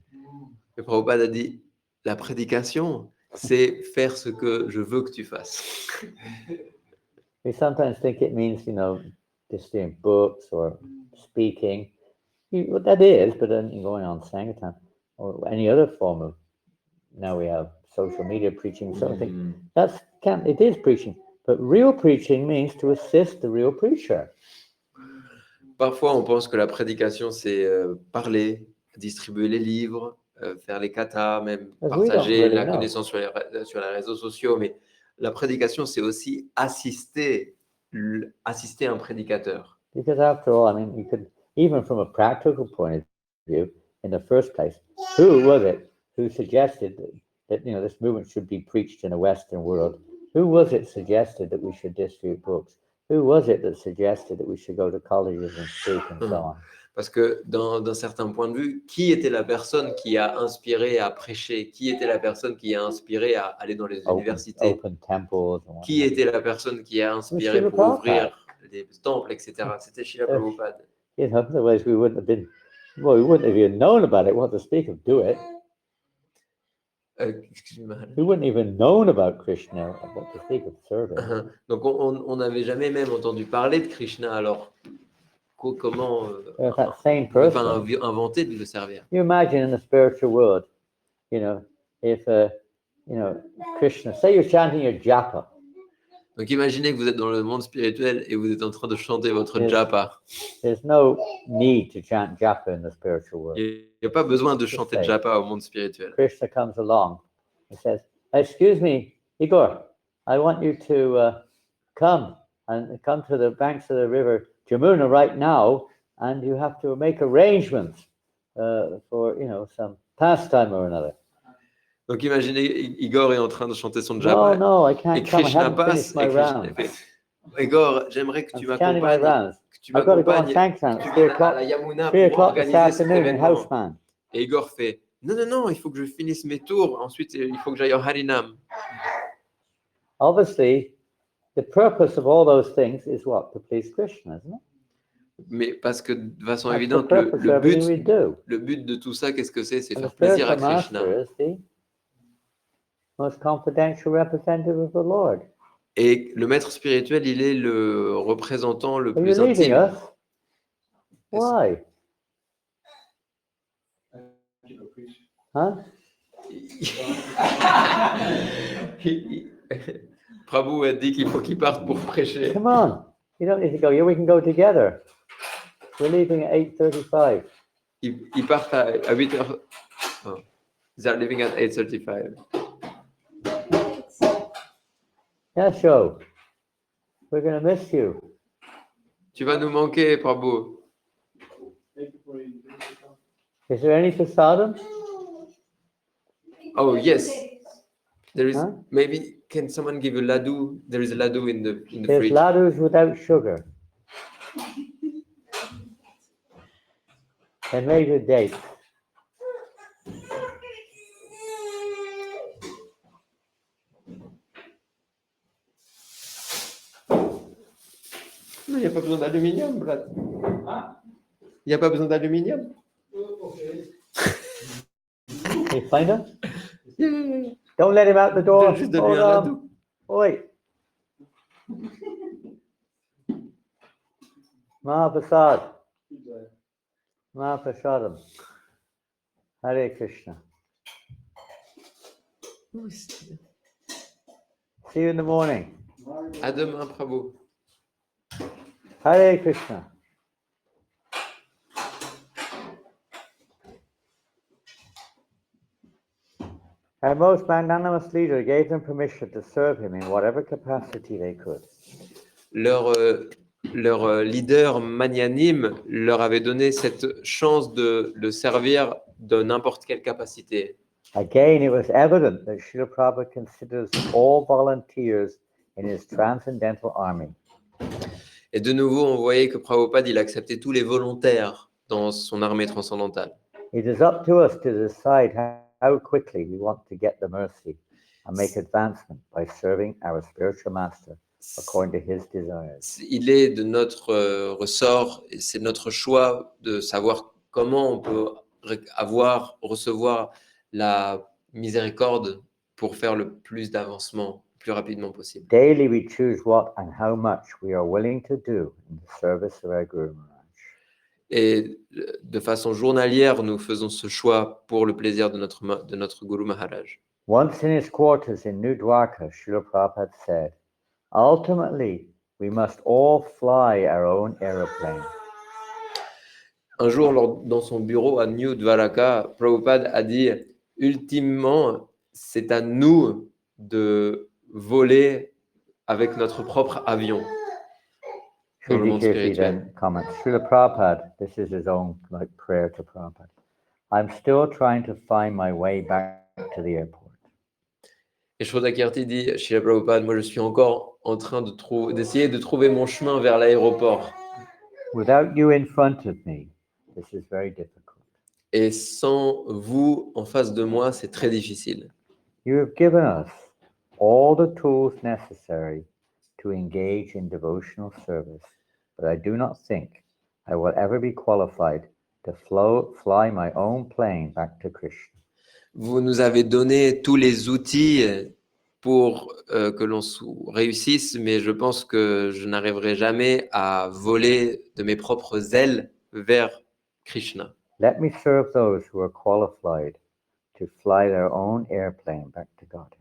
Et Prabhupada a dit, la prédication, c'est faire ce que je veux que tu fasses. We sometimes think it means, just doing books or speaking. What that is, but then going on Sankirtan or any other form of, now we have social media preaching, something. It is preaching, but real preaching means to assist the real preacher. Parfois, on pense que la prédication, c'est parler, distribuer les livres, faire les katas, même But we don't partager really la know. connaissance sur les réseaux sociaux. Mais la prédication, c'est aussi assister un prédicateur. Because after all, you could, even from a practical point of view, in the first place, who was it who suggested that this movement should be preached in the Western world? Who was it suggested that we should distribute books? Who was it that suggested that we should go to colleges and speak and so on? Parce que d'un certain point de vue, qui était la personne qui a inspiré à prêcher? Qui était la personne qui a inspiré à aller dans les universités? Open temples. Qui était la personne qui a inspiré Srila pour ouvrir les temples, etc. C'était Srila Prabhupada. Otherwise we wouldn't have even known about it, what to speak of, do it. Excuse-moi. We wouldn't even known about Krishna, what to speak of serving. Donc on n'avait jamais même entendu parler de Krishna, alors comment That same on peut person. pas inventer de le servir? You imagine in the spiritual world, if Krishna, say you're chanting your japa, Donc imaginez que vous êtes dans le monde spirituel et vous êtes en train de chanter votre Yes. japa. there's no need to chant japa in the spiritual world. Il n'y a pas besoin de chanter de japa au monde spirituel. Krishna comes along and says, excuse me, Igor, I want you to come to the banks of the river Jamuna right now, and you have to make arrangements for, some pastime or another. Donc imaginez Igor est en train de chanter son No, japa no, I et can't come. I Krishna haven't passe finished my et Krishna round. fait Igor, j'aimerais que tu I'm counting my m'accompagnes, rounds. que tu I've got to go on m'accompagnes, Sanksan. que It's tu 3 viennes à la o'clock. Yamuna 3 pour o'clock this organiser cet afternoon in événement. Houseman. Et Igor fait, non, non, non, il faut que je finisse mes tours. Ensuite, il faut que j'aille au Harinam. Obviously, the purpose of all those things is what? To please Krishna, isn't it? Mais parce que de façon That's the évidente, purpose of everything we do. le but de tout ça, qu'est-ce que c'est? C'est And the faire plaisir à spiritual Krishna. master is the most confidential representative of the Lord. Et le maître spirituel, il est le représentant le Are you plus leaving intime. us? Why? Huh? Prabhu a dit qu'il faut qu'il parte pour prêcher. Come on. You don't need to go. Yeah, we can go together. We're leaving at 8:35. Ils partent à 8 heures. Oh. They're leaving at 8:35. Yasho, we're going to miss you. Tu vas nous manquer, Prabhu. Is there any prasadam? Oh, yes. There is, Huh? maybe, can someone give a laddu? There is a laddu in the There's fridge. laddus without sugar. They're made with dates. Non, il n'y a pas besoin d'aluminium, Brad. Il n'y a pas besoin d'aluminium. You find him? Don't let him out the door. Juste de Hold lui un on. laddu. Oi. Mahaprasad. Mahaprasadam. Hare Krishna. See you in the morning. À demain, Prabhu. Hare Krishna. Our most magnanimous leader gave them permission to serve him in whatever capacity they could. Leur leader magnanime leur avait donné cette chance de le servir de n'importe quelle capacité. Again, it was evident that Srila Prabhupada considers all volunteers in his transcendental army. Et de nouveau, on voyait que Prabhupada, il acceptait tous les volontaires dans son armée transcendantale. It is up to us to decide how quickly we want to get the mercy and make advancement by serving our spiritual master according to his desires. Il est de notre ressort, et c'est notre choix de savoir comment on peut recevoir la miséricorde pour faire le plus d'avancement, le plus rapidement possible. Daily we choose what and how much we are willing to do in the service of our Guru Maharaj. Et de façon journalière, nous faisons ce choix pour le plaisir de notre Guru Maharaj. Once in his quarters in New Dwarka, Srila Prabhupada said, ultimately, we must all fly our own aeroplane. Un jour, dans son bureau à New Dwaraka, Prabhupada a dit « Ultimement, c'est à nous de voler avec notre propre avion. » Dans le Srila monde Kirti spirituel. then comments, Srila Prabhupada, this is his own prayer to Prabhupada. I'm still trying to find my way back to the airport. Et Shraddha Kirti dit, Srila Prabhupada, moi je suis encore en train d'essayer de trouver mon chemin vers l'aéroport. Without you in front of me, this is very difficult. Et sans vous en face de moi, c'est très difficile. You have given us all the tools necessary to engage in devotional service, but I do not think I will ever be qualified to fly my own plane back to Krishna. Vous nous avez donné tous les outils pour que l'on réussisse, mais je pense que je n'arriverai jamais à voler de mes propres ailes vers Krishna. Let me serve those who are qualified to fly their own airplane back to Godhead.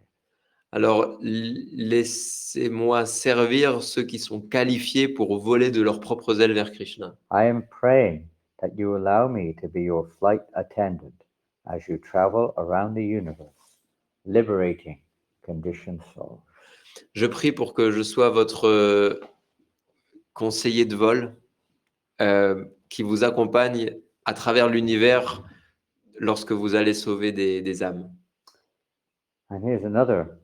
Alors, laissez-moi servir ceux qui sont qualifiés pour voler de leurs propres ailes vers Krishna. I am praying that you allow me to be your flight attendant as you travel around the universe, liberating conditioned souls. Je prie pour que je sois votre conseiller de vol qui vous accompagne à travers l'univers lorsque vous allez sauver des âmes. And here's another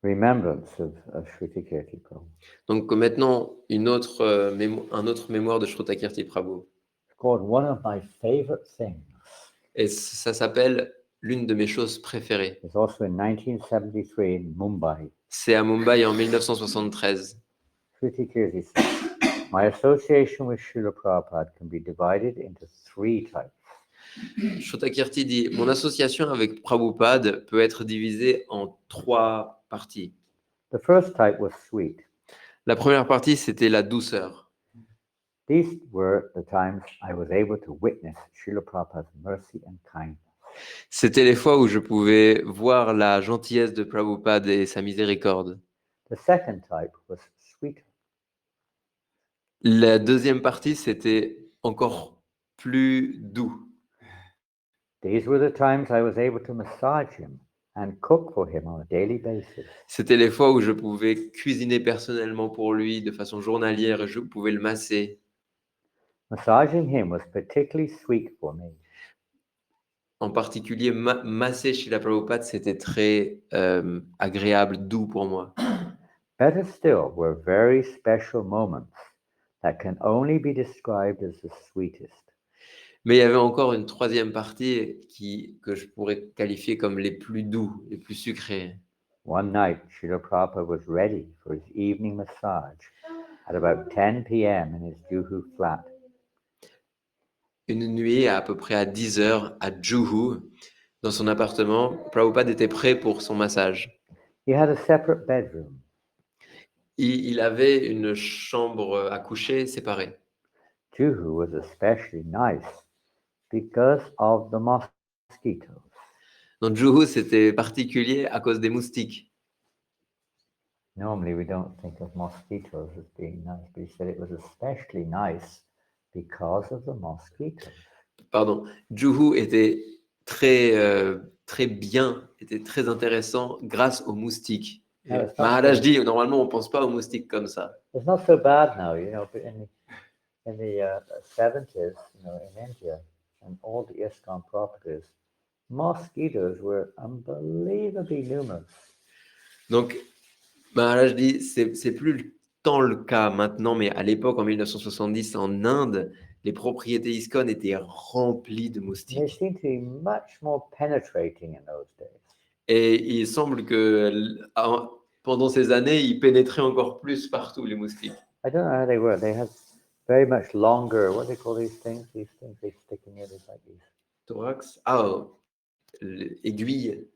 remembrance of Shrutikirti Prabhu. Donc maintenant, un autre mémoire de Shrutakirti Prabhu. It's called one of my favorite things. Et ça s'appelle l'une de mes choses préférées. It's also in 1973 in Mumbai. C'est à Mumbai en 1973. Shrutikirti says, my association with Srila Prabhupada can be divided into 3 types. Shrutakirti dit, mon association avec Prabhupada peut être divisée en 3 parties. The first type was sweet. La première partie, c'était la douceur. These were the times I was able to witness Srila Prabhupada's mercy and kindness. C'était les fois où je pouvais voir la gentillesse de Prabhupada et sa miséricorde. The second type was sweeter. La deuxième partie, c'était encore plus doux. These were the times I was able to massage him and cook for him on a daily basis. C'était les fois où je pouvais cuisiner personnellement pour lui de façon journalière et je pouvais le masser. Massaging him was particularly sweet for me. En particulier, masser Srila Prabhupada, c'était très agréable, doux pour moi. Better still were very special moments that can only be described as the sweetest. Mais il y avait encore une troisième partie que je pourrais qualifier comme les plus doux, les plus sucrés. One night, Srila Prabhupada was ready for his evening massage at about 10 p.m. in his Juhu flat. Une nuit, à peu près à 10 heures, à Juhu, dans son appartement, Prabhupada était prêt pour son massage. He had a separate bedroom. Il avait une chambre à coucher séparée. Juhu was especially nice because of the mosquitoes. Dans Juhu, c'était particulier à cause des moustiques. Normally, we don't think of mosquitoes as being nice, but he said it was especially nice because of the mosquitoes. Pardon, Juhu était très bien, était très intéressant grâce aux moustiques. Et Ah, ça, Maharaj c'est- dit, normalement, on ne pense pas aux moustiques comme ça. It's not so bad now, but in the 70s, in India, and all the ISKCON properties, mosquitoes were unbelievably numerous. Donc, Maharaj dit, c'est plus tant le cas maintenant, mais à l'époque, en 1970, en Inde, les propriétés ISKCON étaient remplies de And they moustiques. seemed to be much more penetrating in those days. Et il semble que pendant ces années, ils pénétraient encore plus partout, les moustiques. I don't know how they were. They had very much longer, what do they call these things? These things they stick in here, like these. Thorax, aiguilles.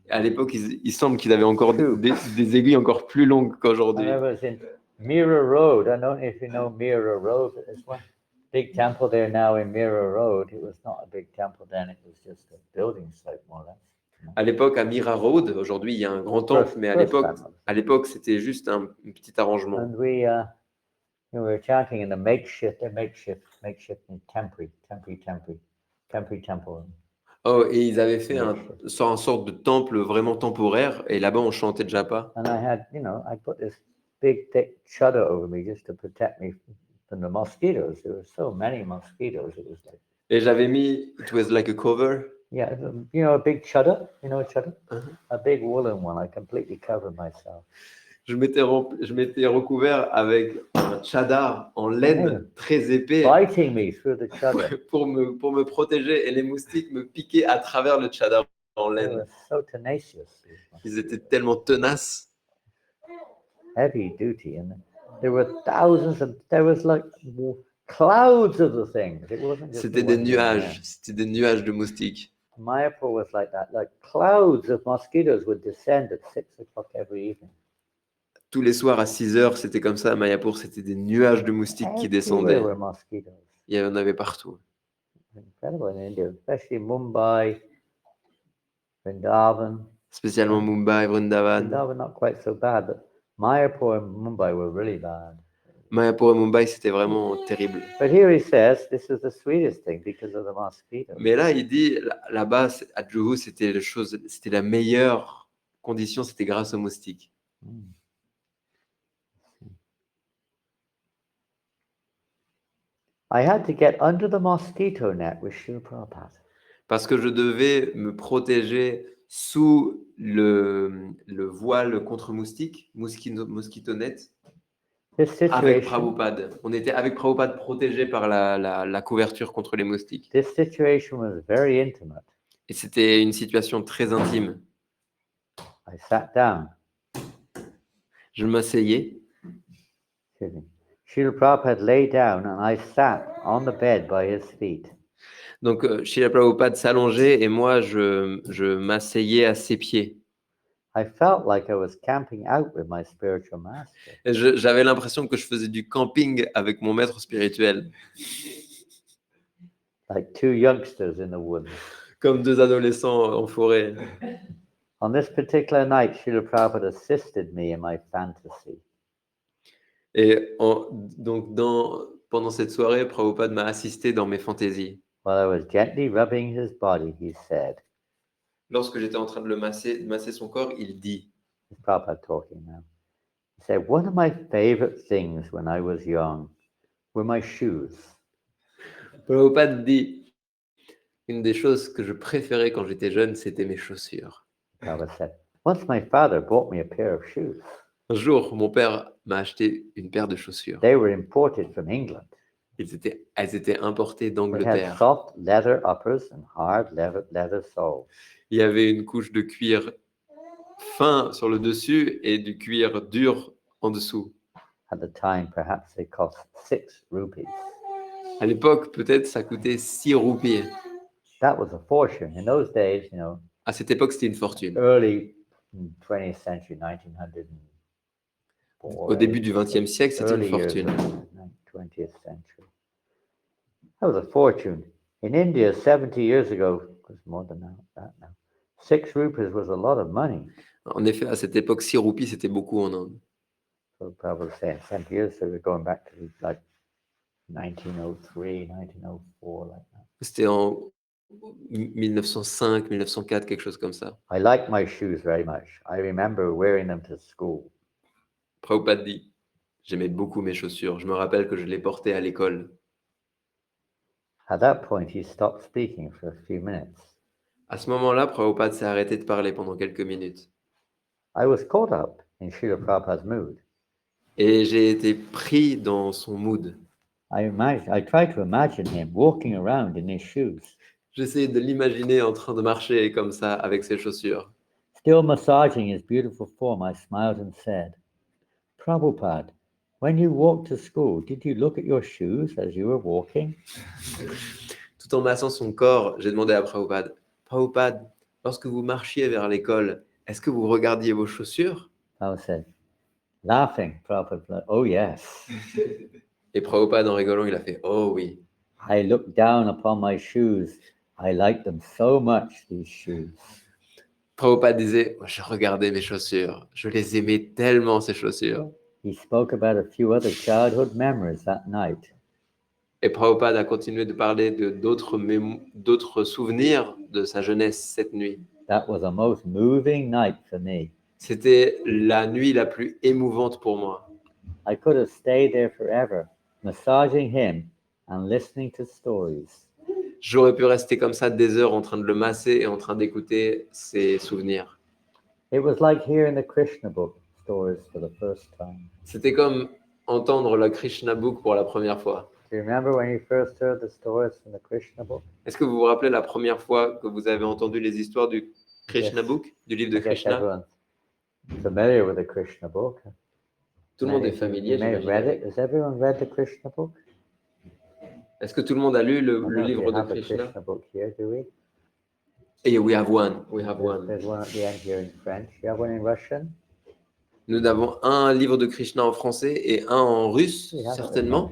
À l'époque, il semble qu'ils avaient encore des aiguilles encore plus longues I qu'aujourd'hui. remember it was in Mira Road. I don't know if you know Mira Road, but there's one big temple there now in Mira Road. It was not a big temple then, it was just a building site, more or less. À l'époque, à Mira Road, aujourd'hui, il y a un grand temple, mais à l'époque, c'était juste un petit arrangement. And we were chanting in the makeshift temple. Oh, et ils avaient fait un sorte de temple vraiment temporaire, et là-bas, on chantait japa. And I put this big thick chadar over me just to protect me from the mosquitoes. There were so many mosquitoes. It was like, Et j'avais mis, it was like a cover. yeah, a big chadar. You know a chadar? Uh-huh. A big woolen one. I completely covered myself. Je m'étais recouvert avec un chadar en laine très épais Biting me through the chadar. pour me protéger, et les moustiques me piquaient à travers le chadar en They laine. were so tenacious. Ils étaient tellement tenaces. Heavy duty, and there were there was like clouds of the things. It wasn't just C'était the des one here and nuages, c'était des nuages de moustiques. there. Mayapur was like that. Like clouds of mosquitoes would descend at 6 o'clock every evening. Tous les soirs à 6 heures, c'était comme ça à Mayapur, c'était des nuages de moustiques qui descendaient. Everywhere were mosquitoes. Il y en avait partout. Incredible in India, especially Mumbai, Vrindavan. Spécialement Mumbai, Vrindavan. Vrindavan not quite so bad, but Mayapur and Mumbai were really bad. Mayapur et Mumbai, c'était vraiment terrible. But here he says this is the sweetest thing because of the mosquitoes. Mais là, il dit, là-bas, à Juhu, c'était la meilleure condition, c'était grâce aux moustiques. Mm. I had to get under the mosquito net with Srila Prabhupada. Parce que je devais me protéger sous le voile contre moustique, mosquito-net, This avec situation, Prabhupada. On était avec Prabhupada protégé par la couverture contre les moustiques. this situation was very intimate. Et c'était une situation très intime. I sat down. Je m'asseyais. Excuse me. Srila Prabhupada lay down and I sat on the bed by his feet. Donc, Srila Prabhupada s'allongeait et moi, je m'asseyais à ses pieds. I felt like I was camping out with my spiritual master. Et j'avais l'impression que je faisais du camping avec mon maître spirituel, Like two youngsters in the woods. comme deux adolescents en forêt. On this particular night, Srila Prabhupada assisted me in my fantasy. Et donc, pendant cette soirée, Prabhupada m'a assisté dans mes fantaisies. While I was gently rubbing his body, he said, Lorsque j'étais en train de masser son corps, il dit, it's Prabhupada talking now. He said, one of my favorite things when I was young were my shoes. Prabhupada dit, une des choses que je préférais quand j'étais jeune, c'était mes chaussures. Prabhupada said, once my father bought me a pair of shoes. Un jour, mon père m'a acheté une paire de chaussures. They were imported from England. Elles étaient importées They had d'Angleterre. soft leather uppers and hard leather soles. Il y avait une couche de cuir fin sur le dessus et du cuir dur en dessous. At the time, perhaps they cost 6 rupees. À l'époque, peut-être, ça coûtait 6 roupies. That was a fortune. In those days, you know, À cette époque, c'était une fortune. early 20th century, 1904. Au début du XXe siècle, c'était une early years fortune. of the 20th century. That was a fortune. In India, 70 years ago, it was more than that now. 6 rupees was a lot of money. En effet, à cette époque, 6 roupies, c'était beaucoup en Inde. So probably saying 70 years, so we're going back to like 1903, 1904, like that. C'était en 1905, 1904, quelque chose comme ça. I like my shoes very much. I remember wearing them to school. Prabhupada dit, j'aimais beaucoup mes chaussures. Je me rappelle que je les portais à l'école. At that point, he stopped speaking for a few minutes. À ce moment-là, Prabhupada s'est arrêté de parler pendant quelques minutes. I was caught up in Srila Prabhupada's mood. Et j'ai été pris dans son mood. I tried to imagine him walking around in his shoes, J'essayais de l'imaginer en train de marcher comme ça avec ses chaussures. still massaging his beautiful form. I smiled and said, Prabhupada, when you walked to school, did you look at your shoes as you were walking? Tout en massant son corps, j'ai demandé à Prabhupada, Prabhupada, lorsque vous marchiez vers l'école, est-ce que vous regardiez vos chaussures? Prabhupada said, laughing, Prabhupada, oh yes. Et Prabhupada, en rigolant, il a fait, oh oui. I looked down upon my shoes. I like them so much, these shoes. Prabhupada disait, je regardais mes chaussures, je les aimais tellement ces chaussures. He spoke about a few other childhood memories that night. Et Prabhupada a continué de parler de d'autres souvenirs de sa jeunesse cette nuit. That was a most moving night for me. C'était la nuit la plus émouvante pour moi. I could have stayed there forever, massaging him and listening to stories. J'aurais pu rester comme ça des heures en train de le masser et en train d'écouter ses souvenirs. It was like hearing the Krishna book stories for the first time. C'était comme entendre le Krishna Book pour la première fois. Do you remember when you first heard the stories from the Krishna book? Est-ce que vous vous rappelez la première fois que vous avez entendu les histoires du Krishna Yes. Book, du livre de I guess Krishna? everyone's familiar with the Krishna book. Tout le monde est You familier, may have read j'imagine. it. Has everyone read the Krishna book? Est-ce que tout le monde a lu I le don't know if livre we de have a Krishna? Krishna book here, do we? Et we have one. We have There's, one. there's one at the end here in French. You have one in Russian? Nous avons un livre de Krishna en français et un en russe, We have it. certainement.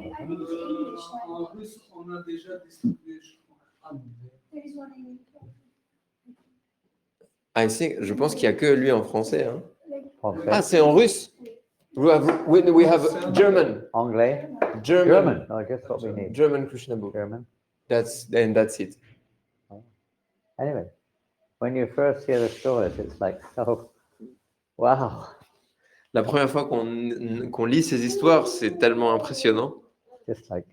En russe, on a déjà distribué, je crois. Je pense qu'il n'y a que lui en français. Hein. Français. Ah, c'est en russe. We have German. Anglais? German. German. Oh, just what we need. German Krishna book. German. That's it. Anyway, when you first hear the stories, it's like, oh, wow. La première fois qu'on lit ces histoires, c'est tellement impressionnant. Just like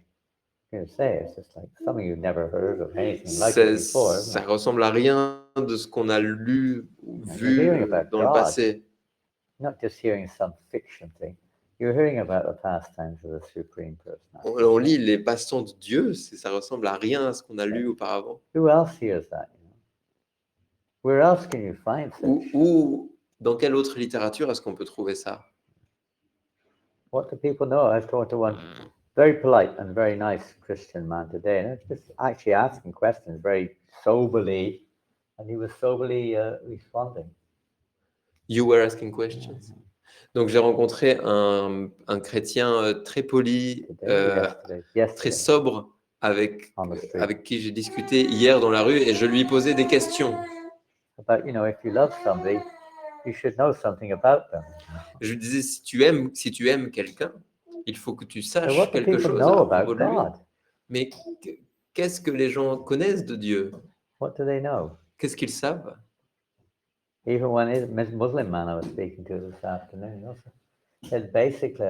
You say it's just like something you've never heard of anything like it before, isn't Ça it? ressemble à rien de ce qu'on a lu ou You're vu hearing about dans le God. passé. Not just hearing some fiction thing. You're hearing about the pastimes of the Supreme Personality. On lit les passe-temps de Dieu, ça ressemble à rien à ce qu'on a lu auparavant. Who else hears that? You know? Where else can you find such? Ou dans quelle autre littérature est-ce qu'on peut trouver ça? What do people know? I was talking to one very polite and very nice Christian man today, and I was just actually asking questions very soberly, and he was soberly responding. You were asking questions. Donc j'ai rencontré un chrétien très poli, Today, très yesterday, sobre, avec on the street. avec qui j'ai discuté hier dans la rue et je lui posais des questions. About, you know, if you love somebody, you should know something about them. Je lui disais, si tu aimes quelqu'un, il faut que tu So saches what do quelque people chose know à about propos de lui. God? Mais qu'est-ce que les gens connaissent de Dieu? What do they know? Qu'est-ce qu'ils savent? Even one Muslim man I was speaking to this afternoon also said basically,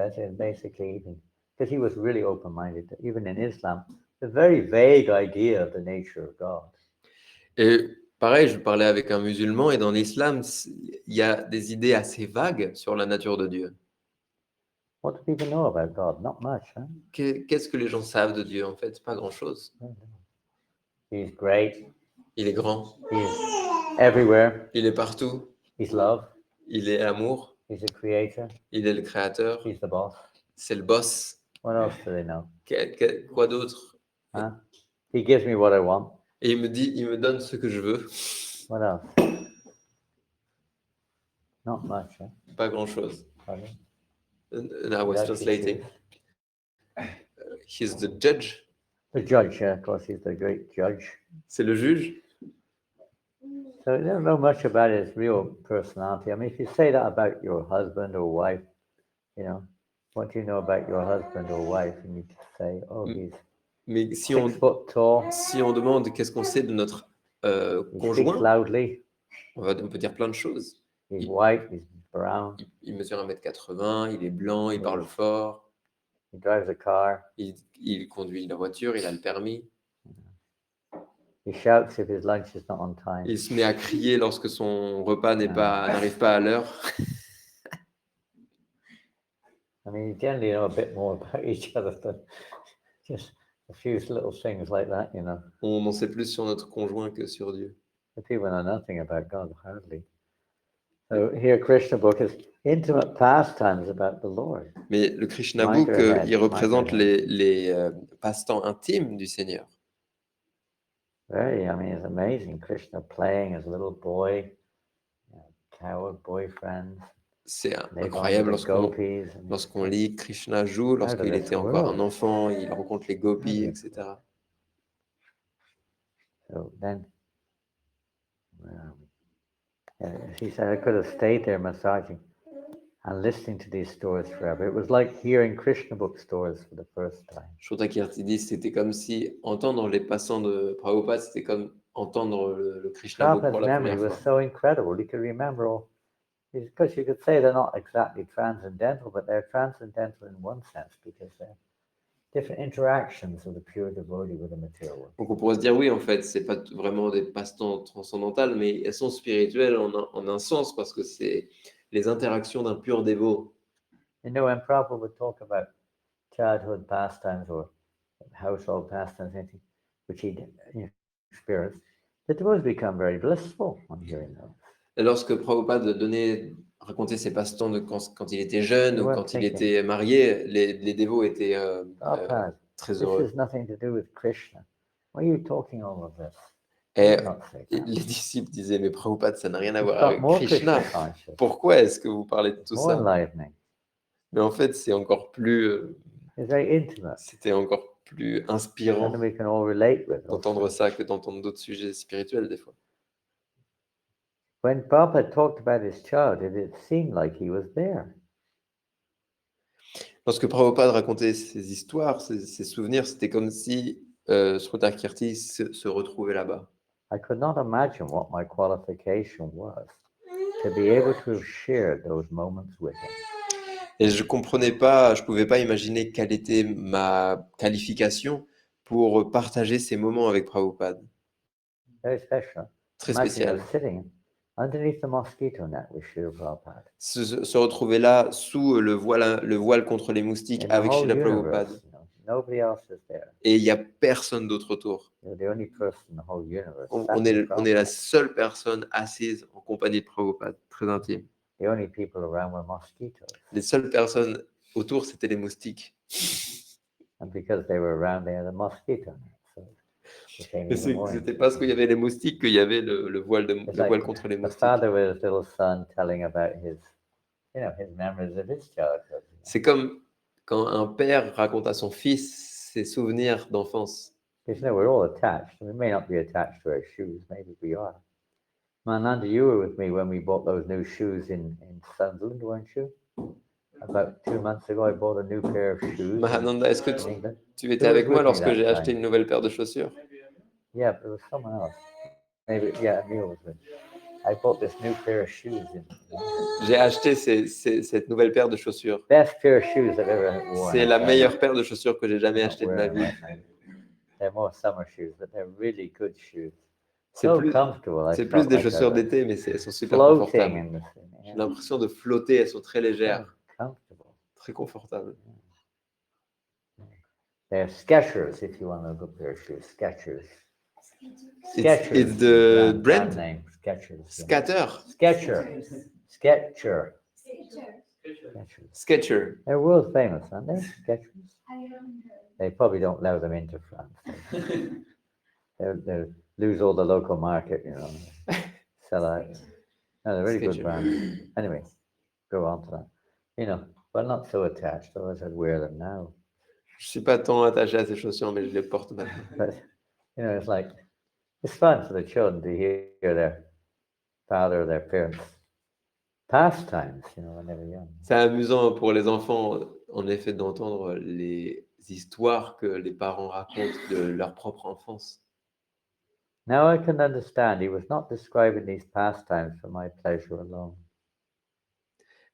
because he was really open-minded, even in Islam, the very vague idea of the nature of God. Et pareil, je parlais avec un musulman et dans l'islam, il y a des idées assez vagues sur la nature de Dieu. What do people know about God? Not much, huh? Qu'est-ce que les gens savent de Dieu? En fait, pas grand-chose. He's great. Il est grand, He's everywhere. il est partout, He's love. il est amour, He's the creator. il est le créateur, He's the boss. c'est le boss. What else do they know? Quoi d'autre? Huh? He gives me what I want. Et il me donne ce que je veux. What else? Not much, huh? Pas grand-chose. Pardon? And I was Judge translating. issues. He's the judge. The judge, yeah, of course, he's the great judge. C'est le juge. So you don't know much about his real personality. I mean, if you say that about your husband or wife, you know, what do you know about your husband or wife? And you say, oh, he's Mais si on 6 foot tall, demande qu'est-ce qu'on sait de notre he speaks conjoint, loudly, on peut dire plein de choses. he's white, he's brown, Il mesure 1m80, il est blanc, il parle fort, he drives a car, il conduit la voiture, il a le permis. he shouts if his lunch is not on time. Il se met à crier lorsque son repas n'arrive pas à l'heure. I mean, you generally know a bit more about each other than just a few little things like that, you know. On en sait plus sur notre conjoint que sur Dieu. The people know nothing about God, hardly. So here, Krishna book is intimate pastimes about the Lord. Mais le Krishna Mike Book, Ahead, il représente Mike les passe-temps intimes du Seigneur. Very, I mean, it's amazing. Krishna playing as a little boy, coward boyfriends. C'est They incroyable gone to the gopis. lorsqu'on lit Krishna joue, lorsqu'il était encore un enfant, il rencontre les gopis, etc. So then, he said I could have stayed there massaging and listening to these stories forever. It was like hearing Krishna book stories for the first time. Shrotakirti dit c'était comme si entendre les passants de Prabhupada, c'était comme entendre le Krishna Book pour Prabhupada's la memory première was fois. so incredible. He could remember all. Because you could say they're not exactly transcendental, but they're transcendental in one sense because they're different interactions of the pure devotee with the material world. Donc on pourrait se dire oui, en fait, c'est pas vraiment des passe-temps transcendantales, mais elles sont spirituelles en un sens parce que c'est les interactions d'un pur dévot. You know, when Prabhupada would talk about childhood pastimes or household pastimes, anything which he'd experienced, the devotees become very blissful on hearing those. Et lorsque Prabhupada racontait ses passe-temps de quand il était jeune ou quand il était marié, les dévots étaient Prabhupada, très this heureux. has nothing to do with Krishna. Why are you talking all of this? Et Do not say that. les disciples disaient, mais Prabhupada, ça n'a rien à It's voir got avec more Krishna. Krishna conscious, Pourquoi est-ce que vous parlez de tout more ça? enlivening. Mais en fait, c'est encore plus, It's very intimate. c'était encore plus inspirant Something we can all relate with. d'entendre ça que d'entendre d'autres sujets spirituels des fois. When Prabhupada talked about his childhood, it seemed like he was there. Lorsque Prabhupada racontait ses histoires, ses souvenirs, c'était comme si Shrotakirti se retrouvait là-bas. I could not imagine what my qualification was to be able to have shared those moments with him. Et je pouvais pas imaginer quelle était ma qualification pour partager ces moments avec Prabhupada. Very special. Très Imagine spécial. us sitting underneath the mosquito net with Srila Prabhupada. Se retrouver là sous le voile contre les moustiques In the avec whole Srila Prabhupada. universe, nobody else is there. Et il n'y a personne d'autre autour. You're the only person in the whole universe. On sat with est la Prabhupada. seule personne assise en compagnie de Prabhupada. Très intime. The only people around were mosquitoes. Les seules personnes autour, c'était les moustiques. And because they were around, they had a mosquito net. So it became Et even more c'était parce qu'il y avait les moustiques qu'il y avait le voile It's le voile like contre les a moustiques. father with his little son telling about his memories of his childhood. C'est comme quand un père raconte à son fils ses souvenirs d'enfance. Because we're all attached. We may not be attached to our shoes, maybe we are. Mananda, you were with me when we bought those new shoes in Sunderland, weren't you? About 2 months ago, I bought a new pair of shoes Mahananda, est-ce que in England. tu étais Who was avec moi with me lorsque that j'ai acheté time? une nouvelle paire de chaussures? Yeah, but it was someone else. Maybe, yeah, Emil was with me. I bought this new pair of shoes in J'ai acheté cette nouvelle paire de chaussures. best pair of shoes I've ever worn. C'est I la tell you. meilleure paire de chaussures que j'ai jamais I'm not achetée de ma wearing vie. right now. They're more summer shoes, but they're really good shoes. C'est So plus, comfortable. I c'est plus felt des like I chaussures was d'été, mais elles sont super floating confortables. in this thing. J'ai Yeah. l'impression de flotter, elles sont très So légères, comfortable. très confortables. They're Skechers, if you want a good pair of shoes. Skechers. It's the brand name. Skechers. Yeah. Scatter, Skechers. Skechers. Skechers. Sketcher. They're world famous, aren't they? Skechers. They probably don't allow them into France. They'll lose all the local market, Sell out. No, they're really good Skechers. brands. Anyway, go on to that. But not so attached, otherwise I'd wear them now. Je suis pas tant attaché à ces chaussures, mais je les porte maintenant. But it's like it's fun for the children to hear their father or their parents pastimes, when they were young. C'est amusant pour les enfants, en effet, d'entendre les histoires que les parents racontent de leur propre enfance. Now I can understand he was not describing these pastimes for my pleasure alone.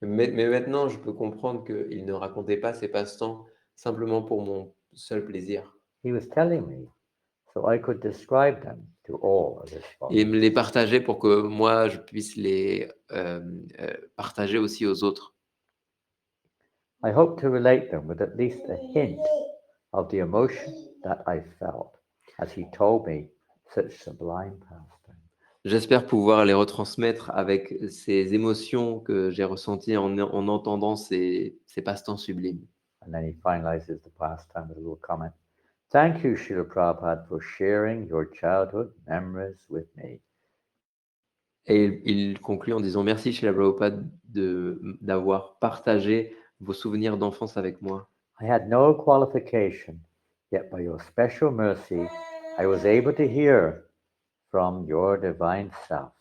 Mais maintenant, je peux comprendre qu'il ne racontait pas ses passe-temps simplement pour mon seul plaisir. He was telling me so I could describe them to all of his Et followers. me les partager pour que moi, je puisse les partager aussi aux autres. I hope to relate them with at least a hint of the emotion that I felt as he told me such sublime pastimes. J'espère pouvoir les retransmettre avec ces émotions que j'ai ressenties en entendant ces passe-temps sublimes. And then he finalizes the pastime with a little comment. Thank you, Srila Prabhupada, for sharing your childhood memories with me. Et il conclut en disant merci Srila Prabhupada d'avoir partagé vos souvenirs d'enfance avec moi. I had no qualification, yet by your special mercy, I was able to hear from your divine self.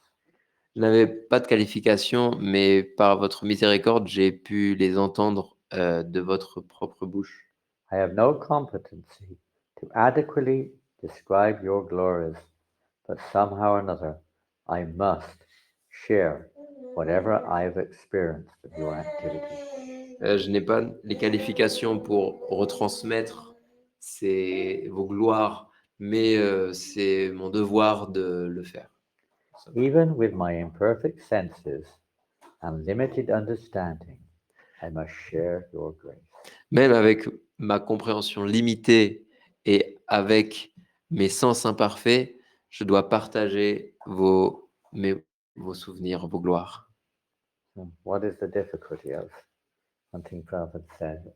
Je n'avais pas de qualification, mais par votre miséricorde, j'ai pu les entendre de votre propre bouche. I have no competency to adequately describe your glories, but somehow or another, I must share whatever I've experienced of your activity. Je n'ai pas les qualifications pour retransmettre vos gloires, mais c'est mon devoir de le faire. Even with my imperfect senses and limited understanding, I must share your grace. Même avec ma compréhension limitée et avec mes sens imparfaits, je dois partager vos souvenirs, vos gloires. So what is the difficulty of something Prabhupada said?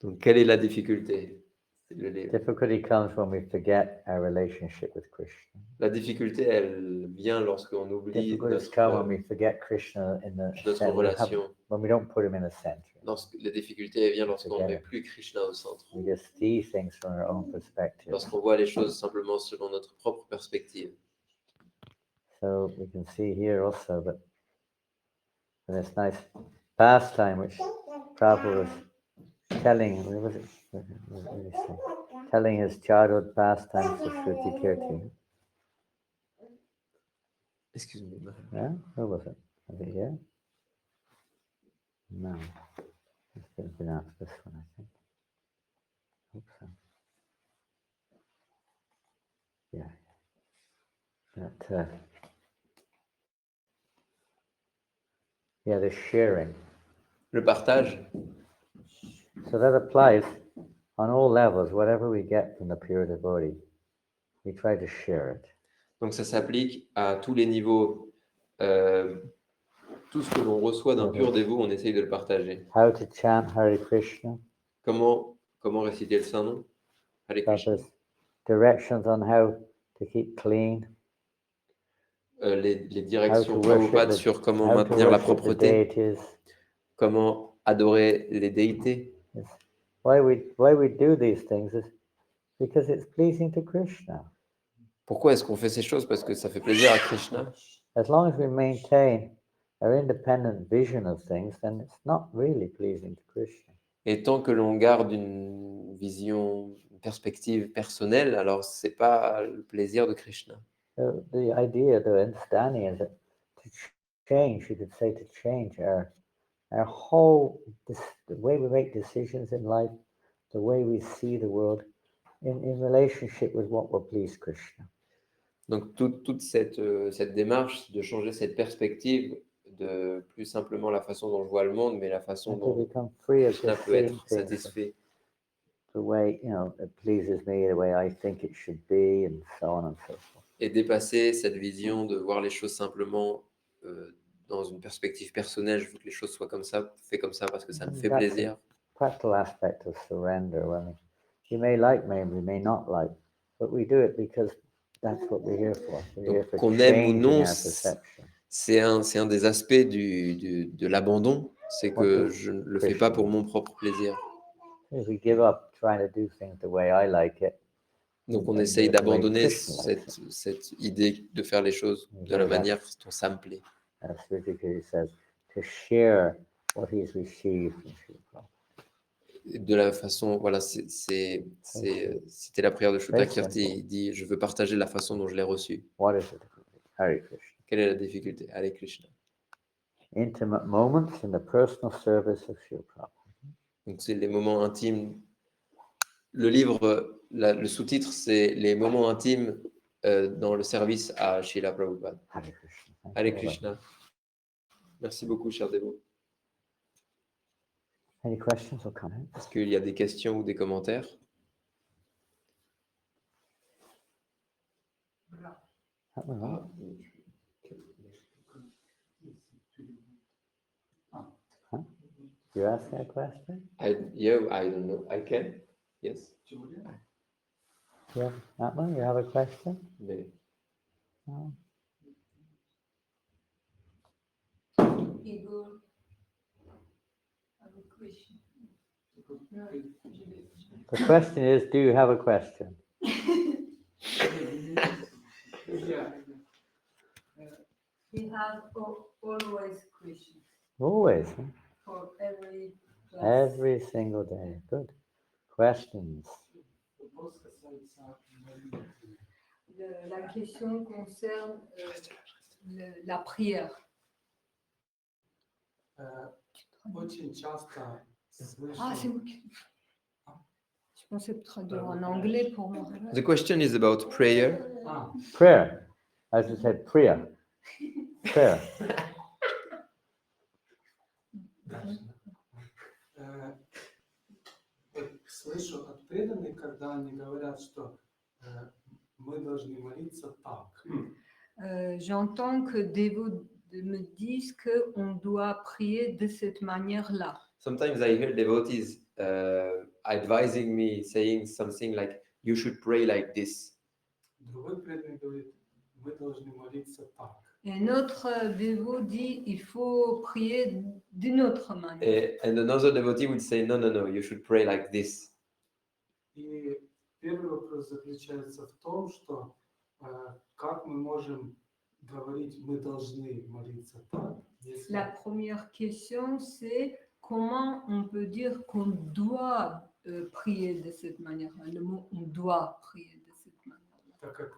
Donc, quelle est la difficulté? C'est le livre. Difficulty comes when we forget our relationship with Krishna. La difficulté, elle vient lorsqu'on oublie Difficulties come when we forget Krishna in the notre center, relation. when we don't put him in the center. La difficulté, elle vient lorsqu'on ne Forget met it. plus Krishna au centre. We just see things from our own perspective. Lorsqu'on voit les choses simplement selon notre propre perspective. So we can see here also that this nice pastime which Prabhupada was telling, what was it? What did he say? Telling his childhood pastimes to Shruti Kirti. Excuse-moi. Yeah, where was it? Was it here? No, it's been after this one, I think. Hope so. That, yeah, the sharing. Le partage, So that applies on all levels. Whatever we get from the pure devotee, we try to share it. donc ça s'applique à tous les niveaux. Tout ce que l'on reçoit d'un pur dévot, on essaye de le partager. How to chant Hare Krishna. Comment réciter le Saint-Nom? Hare Krishna. Prabhupada's directions on how to keep clean. Les How directions to Prabhupada worship sur comment how to maintenir la worship the propreté, deities. comment adorer les déités. Yes. Why we do these things is because it's pleasing to Krishna. Pourquoi est-ce qu'on fait ces choses? Parce que ça fait plaisir à Krishna. As long as we maintain our independent vision of things, then it's not really pleasing to Krishna. Et tant que l'on garde une vision, une perspective personnelle, alors c'est pas le plaisir de Krishna. So the idea, the understanding is that to change, you could say to change our whole, the way we make decisions in life, the way we see the world in relationship with what will please Krishna. Donc toute cette démarche de changer cette perspective de plus simplement la façon dont je vois le monde, mais la façon And to dont become free of Krishna just peut seeing être things satisfait. the way, it pleases me, the way I think it should be, and so on and so forth. Et dépasser cette vision de voir les choses simplement dans une perspective personnelle. Je veux que les choses soient comme ça, fait comme ça parce que ça me fait That's plaisir. Practical aspect of surrender. When you may like, maybe may not like, but we do it because that's what we're here for. We're here Donc, for qu'on aime ou changing non, our perception. c'est un des aspects de l'abandon. C'est que je ne le fais pas pour mon propre plaisir. If we give up trying to do things the way I like it, Donc on and essaye do it the way d'abandonner Krishna likes it. cette idée de faire les choses de la manière dont ça me plaît. As Sridhar says, to share what he's received from Srila Prabhupada. De la façon, voilà, c'était la prière de Shuddhakirti. Il dit, je veux partager la façon dont je l'ai reçu. What is it? Hare Krishna. Quelle est la difficulté? Hare Krishna. Intimate moments in the personal service of Srila Prabhupada. Donc c'est les moments intimes. Le livre, le sous-titre, c'est les moments intimes dans le service à Srila Prabhupada. Hare Krishna. Thank Hare you. Krishna. Merci beaucoup, cher dévot. Any questions or comments? Est-ce qu'il y a des questions ou des commentaires? That one, right? You ask a question? I don't know. I can. Yes. Yeah, that one, you have a question? Mais No? Igor, I have a question. No, je vais- The question is, do you have a question? We have always questions Always, huh? for every class. Every single day. Good. Questions. La question concerne la prière. Очень часто слышу, Ah, c'est moi qui... Je pensais traduire en anglais pour moi. the question is about prayer. а, Prayer. As you said, prayer. Prayer. э, вот слышу от преданных, когда они говорят, что мы должны молиться так. J'entends que des dévots me disent qu'on doit prier de cette manière-là. Sometimes I hear devotees advising me, saying something like, "You should pray like this." Другой преданный говорит, мы должны молиться так. Et un autre dévot dit il faut prier d'une autre manière. And another devotee would say, "No, no, no, you should pray like this." И первый вопрос заключается в том, что как мы можем говорить, мы должны молиться так, если La première question, c'est comment on peut dire qu'on doit prier de cette manière-là. Le mot on doit prier de cette manière-là. так как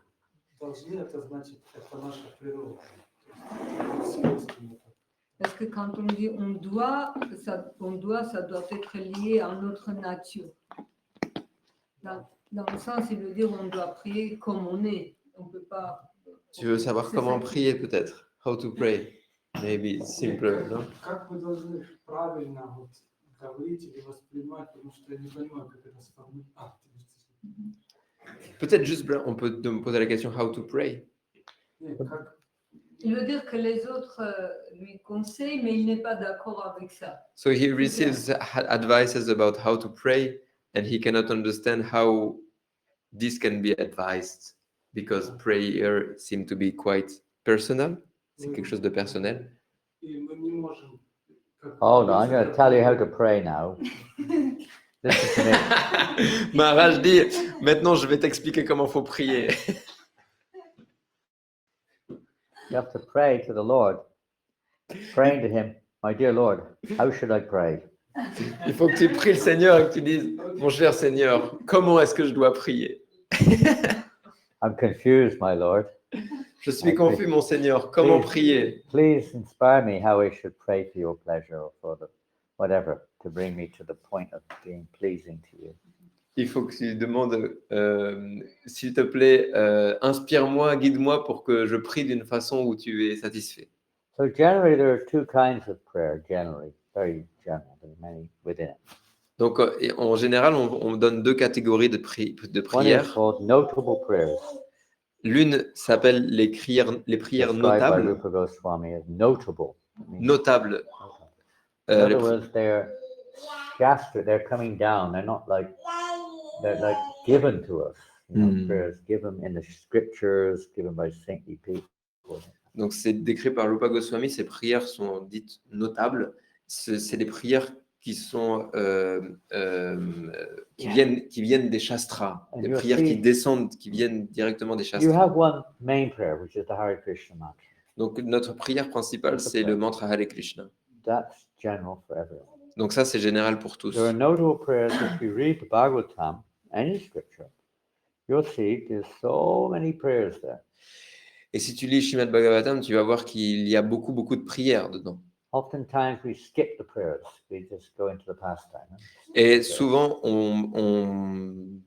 должны, это значит, это наша природа. То есть, свойственно так. Parce que quand on dit on doit, ça doit être lié à notre nature. Dans le sens, il veut dire on doit prier comme on est. On ne peut pas Tu veux savoir C'est comment ça. prier peut-être? How to pray? Maybe it's simpler, no? Как мы должны правильно вот говорить или воспринимать, потому что я не понимаю, как это сформулировать. Peut-être juste, on peut me poser la question how to pray. Нет, как Il veut dire que les autres lui conseillent, mais il n'est pas d'accord avec ça. So he receives advices about how to pray, and he cannot understand how this can be advised because prayer seems to be quite personal. C'est quelque chose de personnel. и мы не можем. как Oh no, I'm молиться, going to как tell you how Бог. to pray now. Listen to me. Maharaj dit, maintenant je vais t'expliquer comment faut prier. You have to pray to the Lord. Praying to Him, my dear Lord, how should I pray? Il faut que tu pries le Seigneur et que tu dises, mon cher Seigneur, comment est-ce que je dois prier? I'm confused, my Lord. Je suis confus, mon Seigneur, comment Please. prier? Please inspire me how I should pray for your pleasure or for the whatever to bring me to the point of being pleasing to you. Il faut que tu demandes, s'il te plaît, inspire-moi, guide-moi pour que je prie d'une façon où tu es satisfait. So generally, there are two kinds of prayer. Generally, very general. There are many within it. Donc, et en général, on donne deux catégories de One is prières. called notable prayers, L'une s'appelle les prières described by notables. Rupa Goswami as notable. It means Notables. notable. Euh, In les other pri- words, they're shastra. They're coming down. They're not like they're like given to us. You know, prayers given in the scriptures, given by saintly people. Donc, c'est décrit par Rupa Goswami. Ces prières sont dites notables. C'est des prières qui sont qui viennent des shastras, And des you'll prières qui see- descendent, qui viennent directement des You shastras. have one main prayer, which is the Hare Krishna mantra. Donc, notre prière principale, c'est le mantra Hare Krishna. That's general for everyone. Donc, ça, c'est général pour tous. There are notable prayers. If you read the Bhagavatam, any scripture, you'll see there's so many prayers there. Et si tu lis Shrimad Bhagavatam, tu vas voir qu'il y a beaucoup, beaucoup de prières dedans. Oftentimes we skip the prayers. We just go into the pastime. Et souvent, on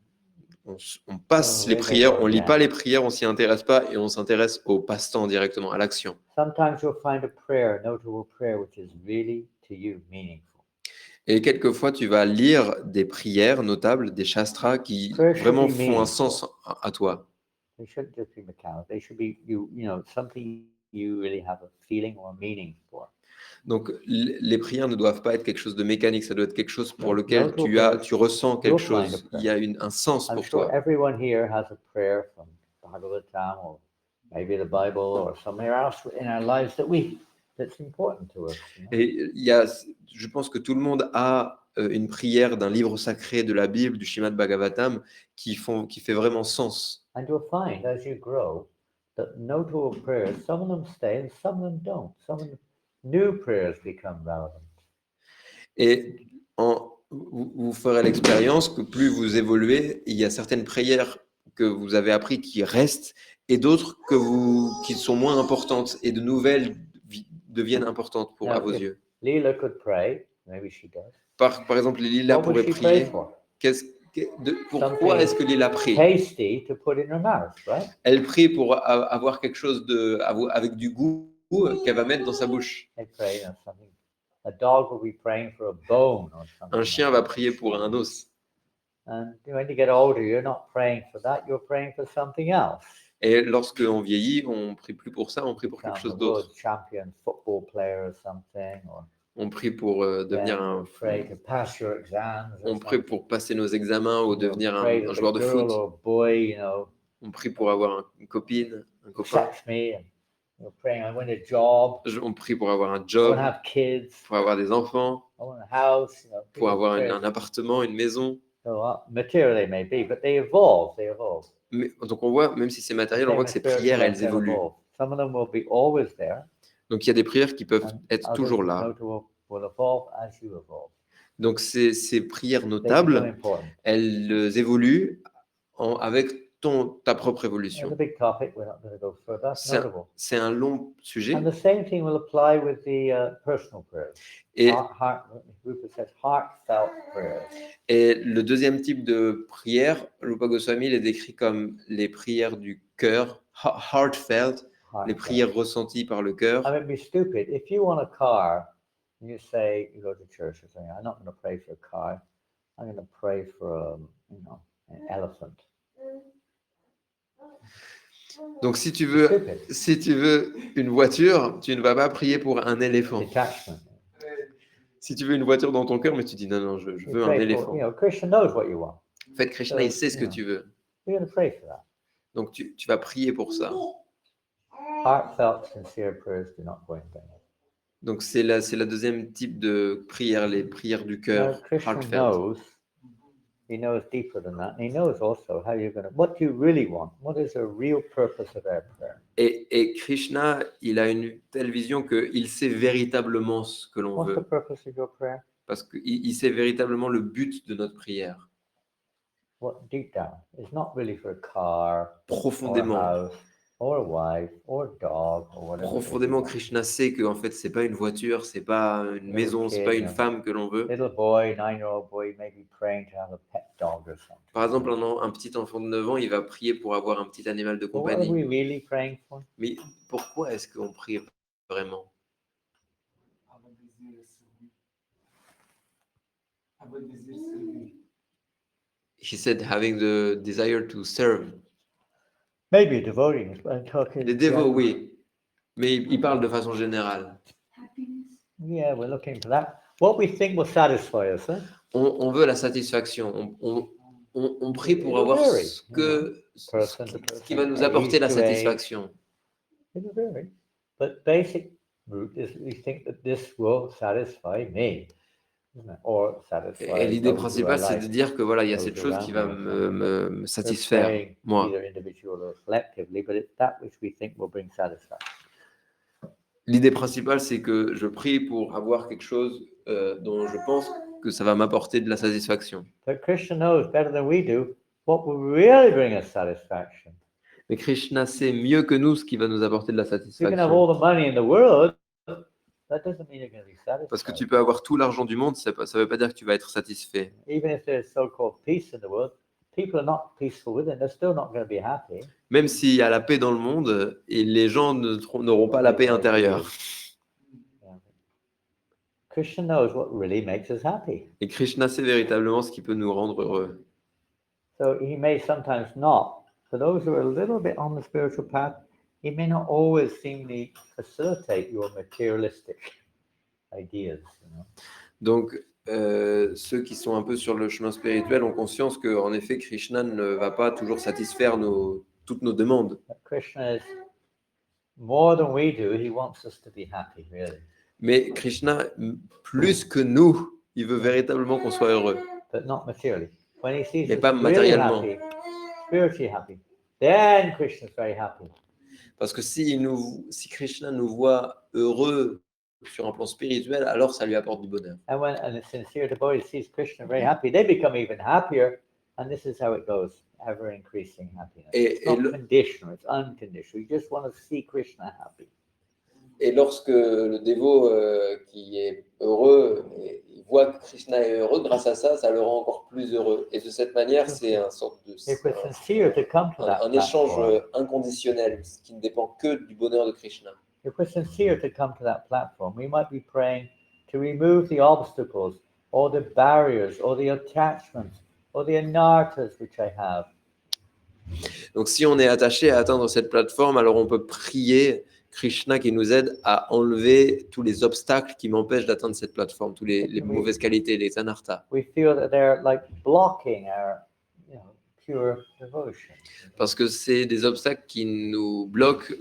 passe les prières, on lit pas les prières, on s'y intéresse pas et on s'intéresse au passe-temps directement, à l'action. Sometimes you'll find a prayer, a notable prayer, which is really to you meaningful. Et quelquefois, tu vas lire des prières notables, des shastras qui vraiment font un sens à toi. They shouldn't just be mechanical. They should be you know something you really have a feeling or a meaning for. Donc, les prières ne doivent pas être quelque chose de mécanique, ça doit être quelque chose pour lequel tu ressens quelque chose. Il y a un sens I'm pour sure toi. everyone here has a prayer from Bhagavatam or maybe the Bible or somewhere else in our lives that's important to us. You know? Et je pense que tout le monde a une prière d'un livre sacré, de la Bible, du Shrimad Bhagavatam, qui fait vraiment sens. And you'll find as you grow that notable prayers, some of them stay and some of them don't. Some of the new prayers become relevant. Et vous ferez l'expérience que plus vous évoluez, il y a certaines prières que vous avez appris qui restent et d'autres qui sont moins importantes et de nouvelles deviennent importantes à vos yeux. Leela could pray, maybe she does. Par exemple, Lila What would pourrait she pray prier. for? Pourquoi est-ce que Lila prie? Tasty to put in her mouth, right? Elle prie pour avoir quelque chose avec du goût qu'elle va mettre dans sa bouche. They pray, you know, something. A dog will be praying for a bone or something. Un chien va prier pour un os. And when you get older, you're not praying for that, you're praying for something else. Et lorsque on vieillit, on prie plus pour ça, on prie pour quelque chose d'autre. Champion football player or something, or on prie pour devenir un. pray to pass your exams. On prie pour passer nos examens ou devenir pray un that joueur the de girl foot. or boy, you know, On prie pour avoir une copine, un copain. accepts me, and you're praying, I want a job, On prie pour avoir un I job, want to have kids, pour avoir des enfants, I want a house, you know, pour people avoir pray. un appartement, une maison. So, material they may be, but they evolve. Mais, donc on voit, même si c'est matériel, on voit que ces prières, elles évoluent. Some of them will be always there. Donc il y a des prières qui peuvent and être others toujours là. will evolve as you evolve. Donc ces prières They become notables, important. elles évoluent avec ta propre It's a évolution. big topic. We're not going to go further. That's C'est notable. c'est un long sujet. And the same thing will apply with the personal prayers. Et, Rupa says heartfelt prayers. et le deuxième type de prière, Rupa Goswami les décrit comme les prières du cœur, heartfelt, les Heartfelt. prières ressenties par le cœur. I mean, it'd be stupid. If you want a car, and you say, you go to church and say, I'm not going to pray for a car. I'm going to pray for, an elephant. Donc si tu Stupid. veux une voiture, tu ne vas pas prier pour un éléphant. Detachment. Si tu veux une voiture dans ton cœur, mais tu dis non, je You veux un pray for, éléphant. Krishna knows what you want. En fait, Krishna, il sait ce que tu veux. You're going to pray for that. Donc tu vas prier pour ça. Heartfelt, sincere prayers do not go in vain. Donc c'est la deuxième type de prière, les prières du Now, cœur, Krishna heartfelt. knows, he knows deeper than that, and he knows also how you're going to, what you really want, what is the real purpose of our prayer. Et Krishna, il a une telle vision qu'il sait véritablement ce que l'on What's the veut. purpose of your prayer? Parce qu'il sait véritablement le but de notre prière. What deep down? It's not really for a car, or a Profondément, house, or a wife, or a dog, or whatever. it is you profondément, want. Krishna sait que en fait, c'est pas une voiture, c'est pas une maison, c'est pas une femme que l'on veut. Little boy, 9-year-old boy, may be praying to have a pet dog or something. Par exemple, un petit enfant de 9 ans, il va prier pour avoir un petit animal de But what are we compagnie. really praying for? Mais pourquoi est-ce qu'on prie vraiment? Avoir désir servir. Avoir désir servir. He said having the desire to serve. Maybe devoting is what I'm talking. Les dévots, oui. Mais il parle de façon générale. Happiness. Yeah, we're looking for that. What we think will satisfy us, huh? On veut la satisfaction. On prie pour avoir ce qui va nous apporter la satisfaction. It'll vary. But basic root is we think that this will satisfy me. Isn't it? Or satisfy Et l'idée those who I principale, c'est like. de dire que voilà, il y a Those cette chose qui va around me. me We're satisfaire, praying moi. either individual or collectively, but it's that which we think will bring satisfaction. L'idée principale, c'est que je prie pour avoir quelque chose dont je pense que ça va m'apporter de la satisfaction. But Krishna knows better than we do what will really bring us satisfaction. Mais Krishna sait mieux que nous ce qui va nous apporter de la You can have satisfaction. all the money in the world, that doesn't mean you're going to be satisfied. Parce que tu peux avoir tout l'argent du monde, ça ne veut pas dire que tu vas être satisfait. Even if there's so-called peace in the world, people are not peaceful within. They're still not going to be happy. Même s'il y a la paix dans le monde, et les gens n'auront pas la paix intérieure. Yeah. Krishna knows what really makes us happy. Et Krishna sait véritablement ce qui peut nous rendre heureux. So he may sometimes not. For those who are a little bit on the spiritual path, he may not always seemingly facilitate your materialistic ideas. Donc, ceux qui sont un peu sur le chemin spirituel ont conscience qu'en effet, Krishna ne va pas toujours satisfaire toutes nos demandes. But Krishna is more than we do. He wants us to be happy, really. Mais Krishna, plus que nous, il veut véritablement qu'on soit heureux. But not materially. When he sees Mais us pas really matériellement. happy, spiritually happy, then Krishna's very happy. Parce que si Krishna nous voit heureux sur un plan spirituel, alors ça lui apporte du bonheur. And when a sincere devotee sees Krishna very happy, they become even happier. And this is how it goes, ever increasing happiness. It's not conditional, it's unconditional. You just want to see Krishna happy. Et lorsque le dévot qui est heureux, il voit que Krishna est heureux, grâce à ça, ça le rend encore plus heureux. Et de cette manière, c'est une sorte de If we're sincere to come to that un échange platform, inconditionnel qui ne dépend que du bonheur de Krishna. if we're sincere to come to that platform, we might be praying to remove the obstacles, or the barriers, or the attachments, or the anarthas which I have. Donc si on est attaché à atteindre cette plateforme, alors on peut prier Krishna qui nous aide à enlever tous les obstacles qui m'empêchent d'atteindre cette plateforme, toutes les mauvaises qualités, les anarthas. We feel that they're like blocking our, pure devotion. Parce que c'est des obstacles qui nous bloquent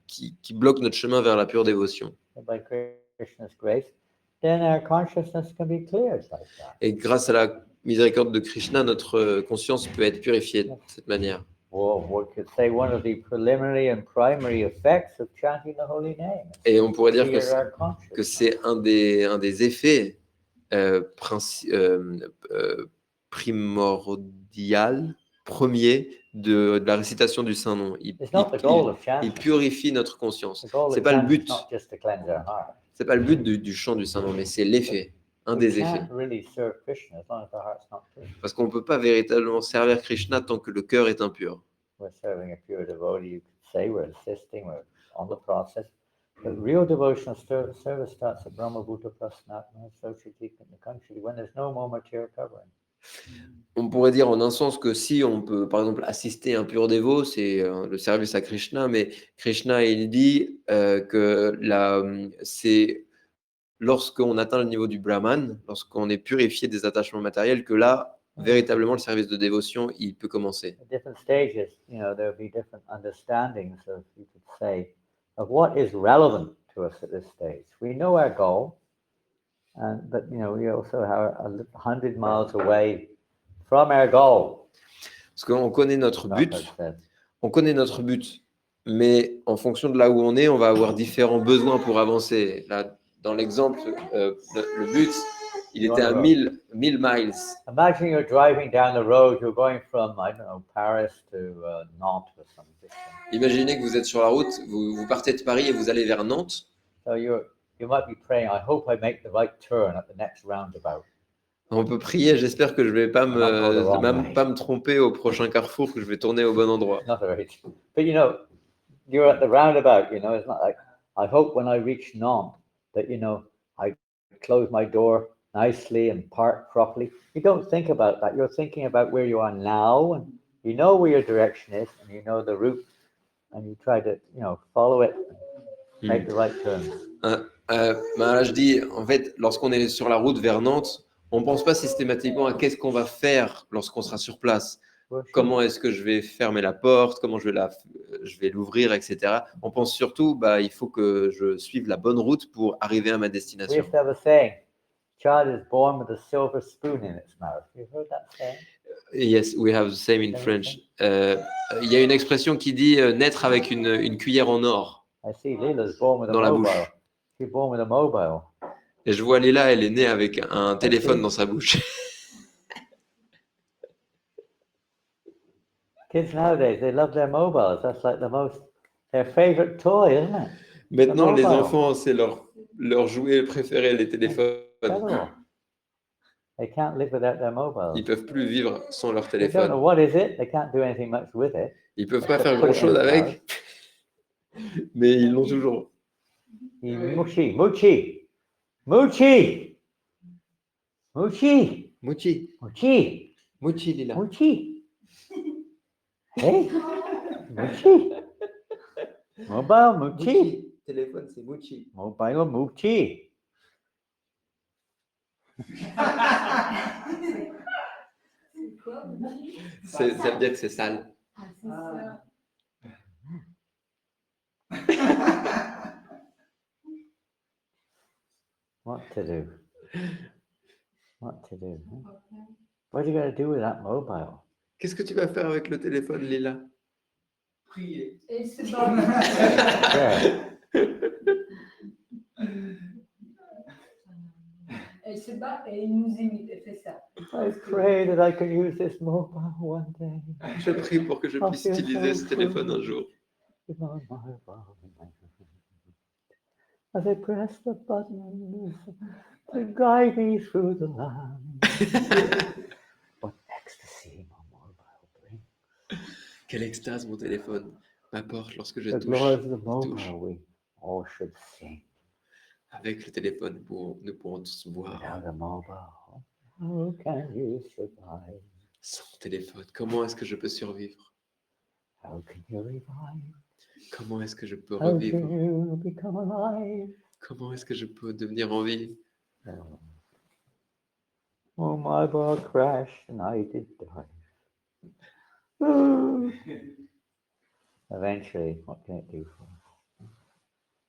qui bloquent notre chemin vers la pure dévotion. And by Krishna's grace, then our consciousness can be cleared like that. Et grâce à la miséricorde de Krishna, notre conscience peut être purifiée de cette manière. Well, we could say one of the preliminary and primary effects of chanting the holy name. Et on pourrait dire Clear our que consciousness. c'est un des effets primordial, premier de la récitation du Saint-Nom. It's not the goal of Il chanting. purifie notre conscience. The goal C'est of pas le chanting is but. not just to cleanse our heart. C'est pas le but du chant du Saint-Nom, mais c'est l'effet, un We des effets. can't really serve Krishna as long as our heart's not pure. Parce qu'on ne peut pas véritablement servir Krishna tant que le cœur est impur. we're serving a pure devotee, you could say we're assisting, we're on the process. But real devotional service starts at Brahma Bhuta Prasnatma Sochiti in the country when there's no more material covering. On pourrait dire en un sens que si on peut, par exemple, assister un pur dévot, c'est le service à Krishna, mais Krishna, il dit c'est lorsqu'on atteint le niveau du Brahman, lorsqu'on est purifié des attachements matériels, que là, véritablement, le service de dévotion, il peut commencer. At different stages, there'll be different understandings of, you could say, of what is relevant to us at this stage. We know our goal, but we also are 100 miles away from our goal. Parce qu'on connaît notre but, Prabhupada said. on connaît notre but, mais en fonction de là où on va avoir différents besoins pour avancer. Là, dans l'exemple, le but, il était à 1000 miles. Imagine you're driving down the road, you're going from, I don't know, Paris to Nantes or something. Imaginez que vous êtes sur la route, vous partez de Paris et vous allez vers Nantes. So you might be praying, I hope I make the right turn at the next roundabout. On peut prier, j'espère que je ne vais pas me tromper au prochain carrefour, que je vais tourner au bon endroit. Not very true. But you're at the roundabout, it's not like, I hope when I reach Nantes that, I close my door nicely and park properly. You don't think about that. You're thinking about where you are now, and you know where your direction is, and you know the route, and you try to, follow it, make the right turn. Là, je dis, en fait, lorsqu'on est sur la route vers Nantes, on ne pense pas systématiquement à qu'est-ce qu'on va faire lorsqu'on sera sur place. Comment est-ce que je vais fermer la porte, comment je vais l'ouvrir, etc. On pense surtout, il faut que je suive la bonne route pour arriver à ma We destination. used to have a saying, child is born with a silver spoon in its mouth. You've heard that saying? Yes, we have the same in French. Il y a une expression qui dit naître avec une cuillère en or I see Leela's born with a dans la mobile. bouche. She's born with a mobile. Et je vois Léla, elle est née avec un téléphone dans sa bouche. Kids nowadays, they love their mobiles. That's like their favorite toy, isn't it? Maintenant, les mobile. enfants, c'est leur jouet préféré, les téléphones. Incredible. They can't live without their Ils mobiles. peuvent plus vivre sans leur They don't know téléphone. what is it. They can't do anything much with it. Ils peuvent pas faire grand-chose avec, mais ils l'ont toujours. Muchi, muchi, muchi, muchi, Mochi, muchi, mochi, Lila. muchi. Hey, muchi. Mobile, muchi. Téléphone, c'est mochi. Mobile, muchi. Ça veut dire que c'est sale. Ah, c'est ça. What to do? What to do? Huh? What are you going to do with that mobile? Qu'est-ce que tu vas faire avec le téléphone, Lila? Prier. Et c'est pas Yeah. elle se bat et il nous imite, elle fait ça. I pray that I can use this mobile one day. Je prie pour que je puisse utiliser ce téléphone un jour. With my mobile in my hand. As I press the buttons to guide me through the land. What ecstasy my mobile brings. Quelle extase mon téléphone m'apporte lorsque je The touche. glory of the touche. mobile we all should sing. Avec le téléphone, nous pourrons tous voir. Without a mobile, how can you survive? Sans téléphone, comment est-ce que je peux survivre? How can you revive? Comment est-ce que je peux How can revivre? you become alive? Comment est-ce que je peux devenir en vie? Oh, my ball crashed and I did die. Eventually, what can it do for us?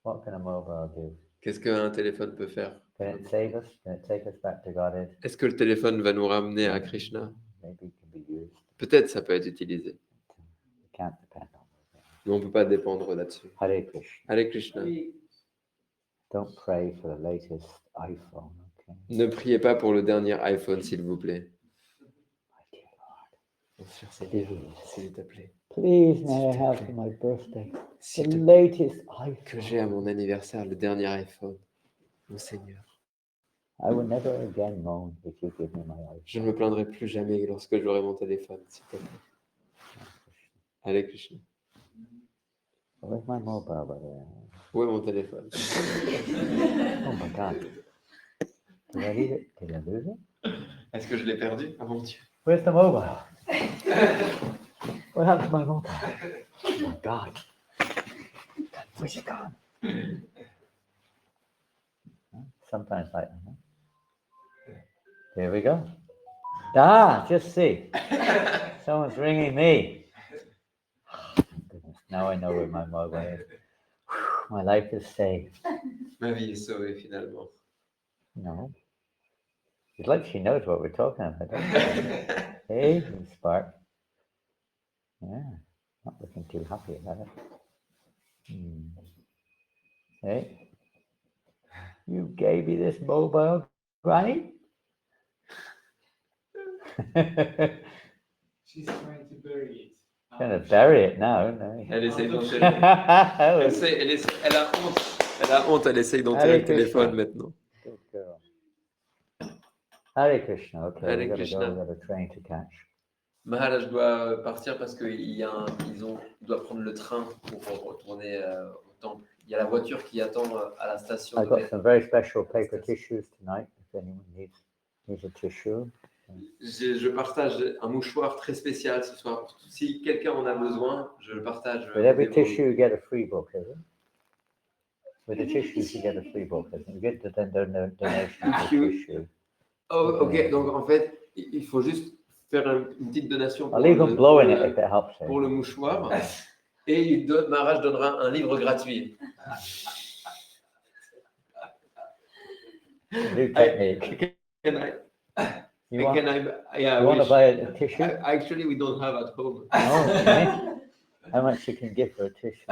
What can a mobile do? Qu'est-ce qu'un téléphone peut faire? Can it save us? Can it take us back to Godhead? Est-ce que le téléphone va nous ramener à Krishna? Maybe it can be used. Peut-être ça peut être utilisé, We can't depend on it. mais on ne peut pas dépendre là-dessus. Hare Krishna. Allez Krishna, Don't pray for the latest iPhone, okay? ne priez pas pour le dernier iPhone, s'il vous plaît. My dear Lord. Mon cher Seigneur, Please, s'il te plaît, please may I have for my birthday the s'il te plaît, latest que j'ai à iPhone. mon anniversaire le dernier iPhone. Mon Seigneur, I will never again moan if you give me my je ne iPhone. me plaindrai plus jamais lorsque j'aurai mon téléphone, s'il te plaît. Hare Krishna. Where's my mobile, by the way? Où est mon téléphone? Oh my God. Did I leave it? Did I lose it? Est-ce que je l'ai perdu? Ah mon Dieu. Where's the mobile? What happened to my mobile? Oh my God. Where's it gone? Sometimes like that. Huh? Here we go. Ah, just see. Someone's ringing me. Goodness, now I know where my mobile is. My life is safe. Ma vie est sauvée finalement. No. It's like she knows what we're talking about. Doesn't she? Hey, Spark. Yeah, not looking too happy about it. Hey, you gave me this mobile, Granny? She's trying to bury it. Gonna bury it now, isn't he? Elle essaye d'enterrer. Elle a honte. Elle a honte, elle essaye d'enterrer Hare le téléphone Krishna. maintenant. Good girl. Hare Krishna. Okay, Hare we gotta Krishna. go. We got a train to catch. Maharaj doit partir parce qu'il doit prendre le train pour retourner au temple. Il y a la voiture qui attend à la station. I got some very special paper tissues tonight. If anyone needs a tissue. Je partage un mouchoir très spécial ce soir. Si quelqu'un en a besoin, je le partage. With every tissue, you get a free book, is it? With the tissues, you get a free book. Isn't it? You get the donation of the tissue. Oh, ok. Donc en fait, il faut juste faire une petite donation I'll leave them blowing it if it helps. pour le mouchoir. Et Maharaj donnera un livre gratuit. New technique. You want to buy a tissue? Actually, we don't have at home. No, okay. How much you can give for a tissue?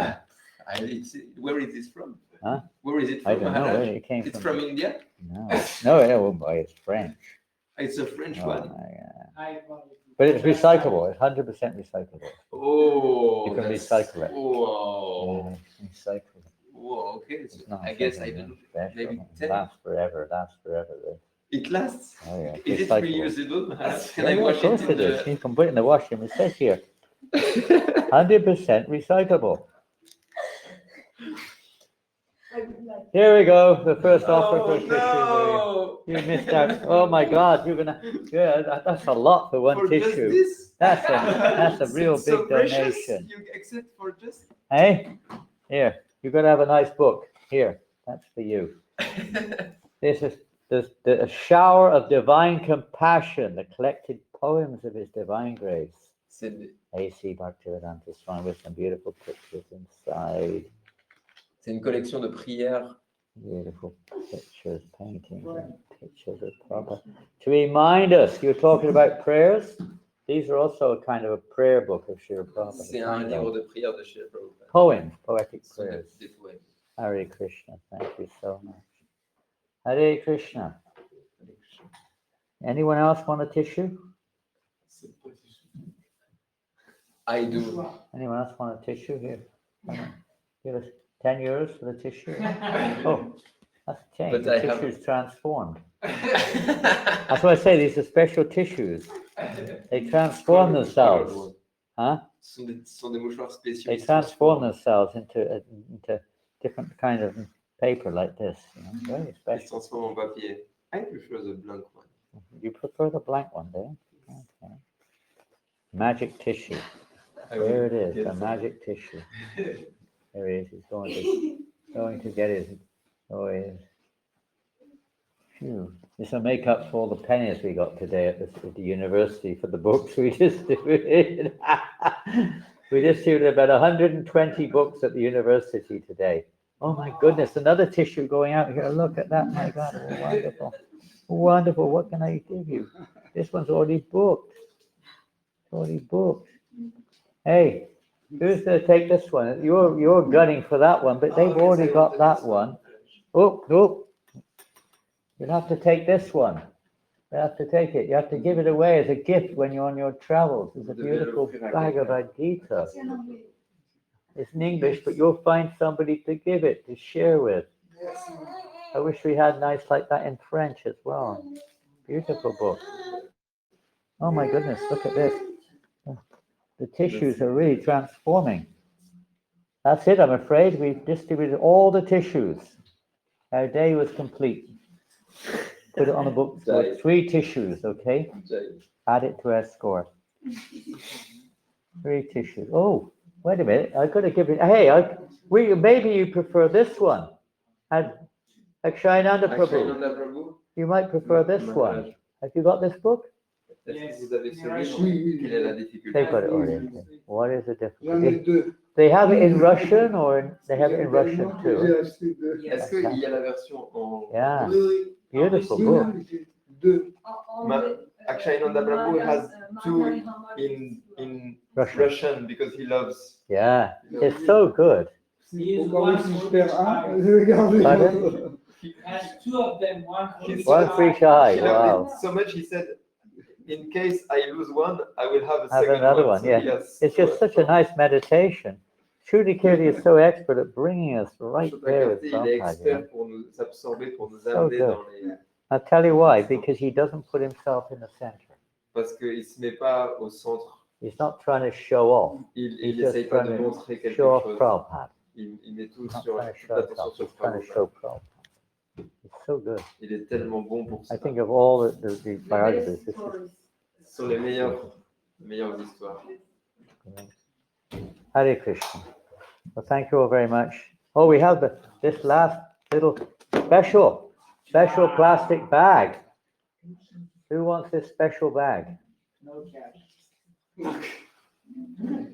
Where is this from? Huh? Where is it I from, don't know Maharaj? where it came It's from. from India? No, no, I won't buy it. It's French. It's a French Oh, one. my God. But it's recyclable. It's 100% recyclable. Oh, You can that's- recycle it. Wow. Yeah, recycle it. Wow, okay. It's not I guess I something don't know. special. maybe It 10. lasts forever. This. It lasts. Oh yeah. Is it recyclable. reusable, Maharaj? Can Yeah, I yeah, wash of course it in it is. the... You can put it in the washing. It says here, 100% recyclable. Here we go. The first offer for tissue. no! You missed out. Oh my God! You're gonna. Yeah, that's a lot for one For just tissue. this? That's a real So big precious, donation. you accept for just... Hey, here. You're gonna have a nice book. Here, that's for you. This is the shower of divine compassion, the collected poems of His Divine Grace. C'est A.C. Bhaktivedanta Swami with some beautiful pictures inside. une collection de prières. Beautiful pictures, paintings, and pictures of Prabhupada. To remind us, you're talking about prayers. These are also a kind of a prayer book of Srila Prabhupada. C'est un livre de prières de Srila Prabhupada. Poems, poetic Ce sont prayers. des poèmes. Hare Krishna, thank you so much. Hare Krishna. Anyone else want a tissue? I do. Anyone else want a tissue here? Come on. Give us 10 euros for the tissue. Oh, that's a change. But The I have- tissue's transformed. That's why I say these are special tissues. They transform themselves. Huh? Ce sont des mouchoirs spéciaux. They Ils se transform transforment. themselves into different kind of paper like this. You know? Very Ils se special. transforment en papier. I prefer the blank one. You prefer the blank one, do you? Okay. Magic tissue. I There will it is, get the some. magic tissue. There he is. He's going to get his. Oh, he is. Phew. This will make up for all the pennies we got today at the university for the books we just did. We distributed about 120 books at the university today. Oh my goodness, another tissue going out here. Look at that, my God, oh, wonderful. Wonderful, what can I give you? This one's already booked. It's already booked. Hey, who's going to take this one? You're gunning for that one, but they've already got that one. Oh, no. You'll have to take this one. You have to take it. You have to give it away as a gift when you're on your travels. It's a beautiful Bhagavad Gita. It's in English, but you'll find somebody to give it, to share with. I wish we had nice like that in French as well. Beautiful book. Oh my goodness, look at this. The tissues are really transforming. That's it, I'm afraid. We've distributed all the tissues. Our day was complete. Put it on the book. So 3 tissues, okay? Add it to our score. 3 tissues. Oh, wait a minute. I've got to give it. Hey, maybe you prefer this one. And Akshayananda Prabhu. Akshayananda Prabhu. You might prefer this one. Have you got this book? Est-ce que vous avez ce livre? Oui. Quelle est la difficulté? They've got it already. What is the J'en ai difficulty? 2. They have it in Russian or they have it in Russian J'ai too? acheté 2. Est-ce qu'il y a la version en Yeah, Oui, beautiful oui, book. oui, j'ai 2. Akshayananda Prabhu has 2 in Russian because he loves. Yeah, it's so good. Au cas où si je perds un, je vais garder Pardon? l'autre. Has 2 of them, one for He's One for each eye. He loved Wow. it so much he said, in case I lose one, I will have a Have second another one, So he yeah. has It's just such a nice meditation. Shruti Kirti is so expert at bringing us right there with Il est Prabhupada. you know. expert pour nous absorber, pour nous So amener good. dans les. I'll tell you why, because he doesn't put himself in the center. Parce qu'il ne se met pas au centre. He's not trying to show off, Il He's n'essaye just pas trying de to montrer quelque show off chose. Prabhupada. Il met tout He's not sur trying to toute show l'attention himself, sur he's trying to Prabhupada. show Prabhupada. It's so good. Il est tellement bon pour ça. I think of all the biographies, this is Ce sont les meilleures histoires. Hare Krishna. Well, thank you all very much. Oh, we have this last little special plastic bag. Who wants this special bag? no cash.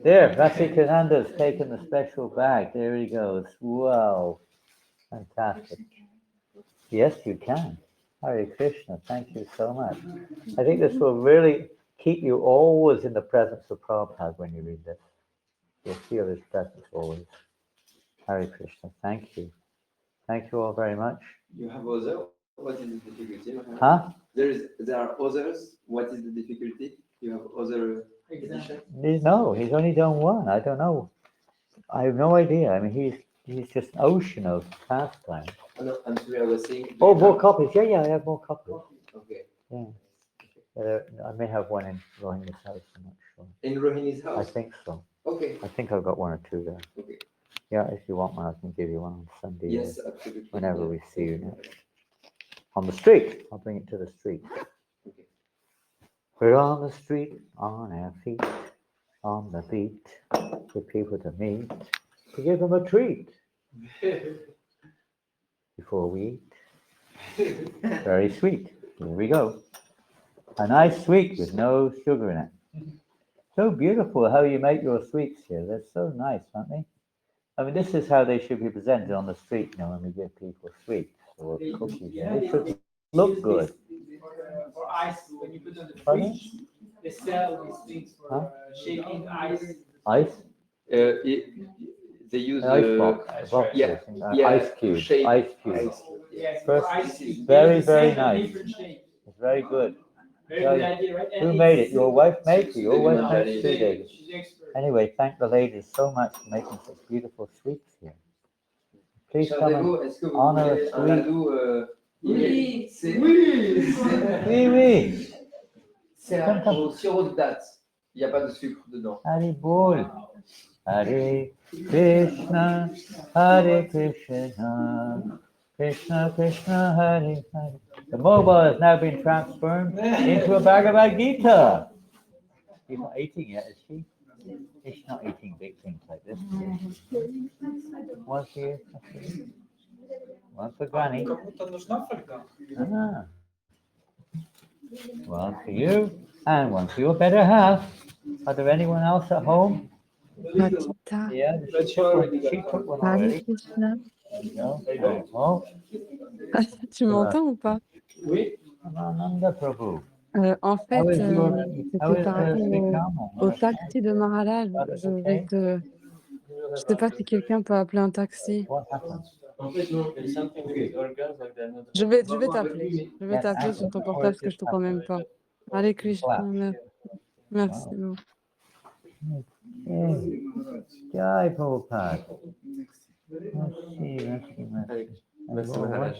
There, Rasikananda's taken the special bag. There he goes. Wow. Fantastic. Yes, you can. Hare Krishna. Thank you so much. I think this will really keep you always in the presence of Prabhupada when you read this. You'll feel his presence always. Hare Krishna. Thank you. Thank you all very much. You have other? What is the difficulty? Huh? There are others. What is the difficulty? You have other edition? No, he's only done one. I don't know. I have no idea. I mean, he's just an ocean of pastime. Oh, no, I'm sorry, I was saying. Oh, more copies. Yeah, I have more copies. Okay. I may have one in Rohini's house. I'm not sure. In Rohini's I house? think so. Okay. I think I've got 1 or 2 there. Okay. Yeah, if you want one, I can give you one on Sunday. Yes, absolutely. Whenever we see you next. On the street. I'll bring it to the street. Okay. We're on the street, on our feet, on the beat, for people to meet, to give them a treat before we eat. Very sweet. Here we go. A nice sweet with no sugar in it. So beautiful how you make your sweets here. They're so nice, aren't they? I mean, this is how they should be presented on the street, you know, when we give people sweets or cookies. They should look good. For ice, when you put on the Pardon? fridge, they sell these things for Huh? shaking ice. Ice? They use Ice box. Boxes, yeah, and ice cubes. shape. Ice cubes. Yes, First, for ice cream. very, They have the very same nice. different shape. It's very good. Very Yeah, good idea, right? Who And made it's- it? Your wife made it? Your wife No, made she's it too, David. she's expert. Anyway, thank the ladies so much for making such beautiful sweets here. Please come and... Chardonnay, est-ce que vous honor voulez a un sweet. ladou Oui. c'est Oui, oui. c'est au sirop de date. Il n'y a pas de sucre dedans. Hari Bol. Hare Krishna, Hare Krishna, Krishna Krishna, Hare Hare. The mobile has now been transformed into a Bhagavad Gita. She's not eating it, is she? She's not eating big things like this. One for you, one for Granny. Кому-то нужна фольга? Ah. One for you and one for your better half. Are there anyone else at home? Ratita. Yeah, she took one Hare already. Krishna. There you go. Oh, Tu m'entends ou pas? Oui. Ananda Prabhu. En fait, How is your, how c'était is par rapport Sri au Carmel? taxi de Maharaj. Je vais te... Je sais pas si quelqu'un peut appeler un taxi. What happened? Je vais t'appeler. Je vais t'appeler sur ton portable parce que je t'entends même pas. Allez, Krishna. Merci. beaucoup. Okay. Jai Prabhupada. Merci. Merci Maharaj.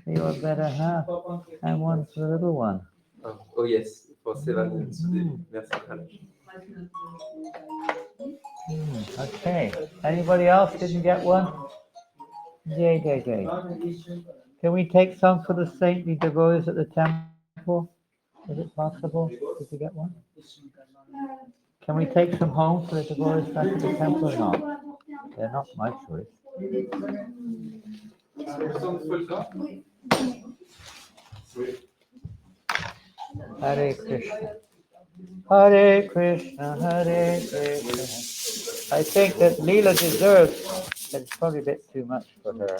Your better half and one for the little one. Oh yes, for Sevan and Sudevi. Merci Maharaj. Okay. Anybody else didn't get one? Yay. Can we take some for the saintly devotees at the temple? Is it possible? Did you get one? Can we take some home for the devotees back at the temple or not? They're not my choice. Hare Krishna. Hare Krishna, Hare Krishna. I think that Leela deserves, it's probably a bit too much for her.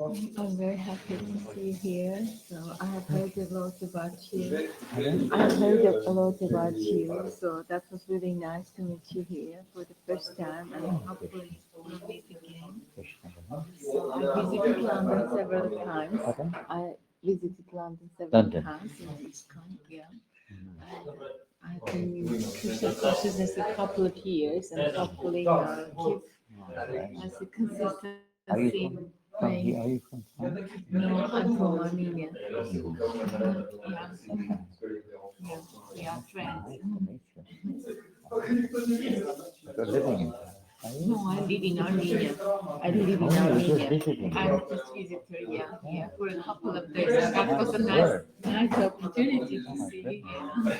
I'm very happy to see you here. So I have heard a lot about you. I have heard a lot about you. So that was really nice to meet you here for the first time, and hopefully we'll meet again. So I visited London several times. Pardon? I visited London several London. times in ISKCON, yeah. I've been in Krishna consciousness a couple of years, and hopefully give as a consistency. From here, are you from France? No, I'm from Armenia. Yeah, we are friends. Nice to meet you. You're living in France, are you? No, I live in Armenia. I live in Oh, you're just Armenia. visiting. I'm just visitor, yeah, for a couple of days. That was a nice opportunity to see you here.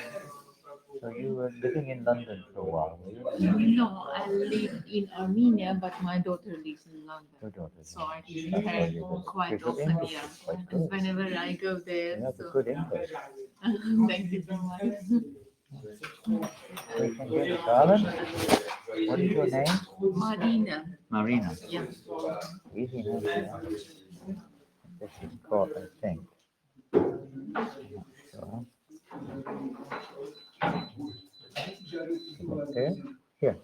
So you were living in London for a while, were you? No, I live in Armenia, but my daughter lives in London. Your daughter. So I visit her quite Your often, English yeah. is quite And good. whenever I go You there, have a so good English. thank you so much. We can get a garland. What is your name? Marina, Marina. yeah. Easy enough. Yeah. This is called, I think. I'm not sure. Okay. Here.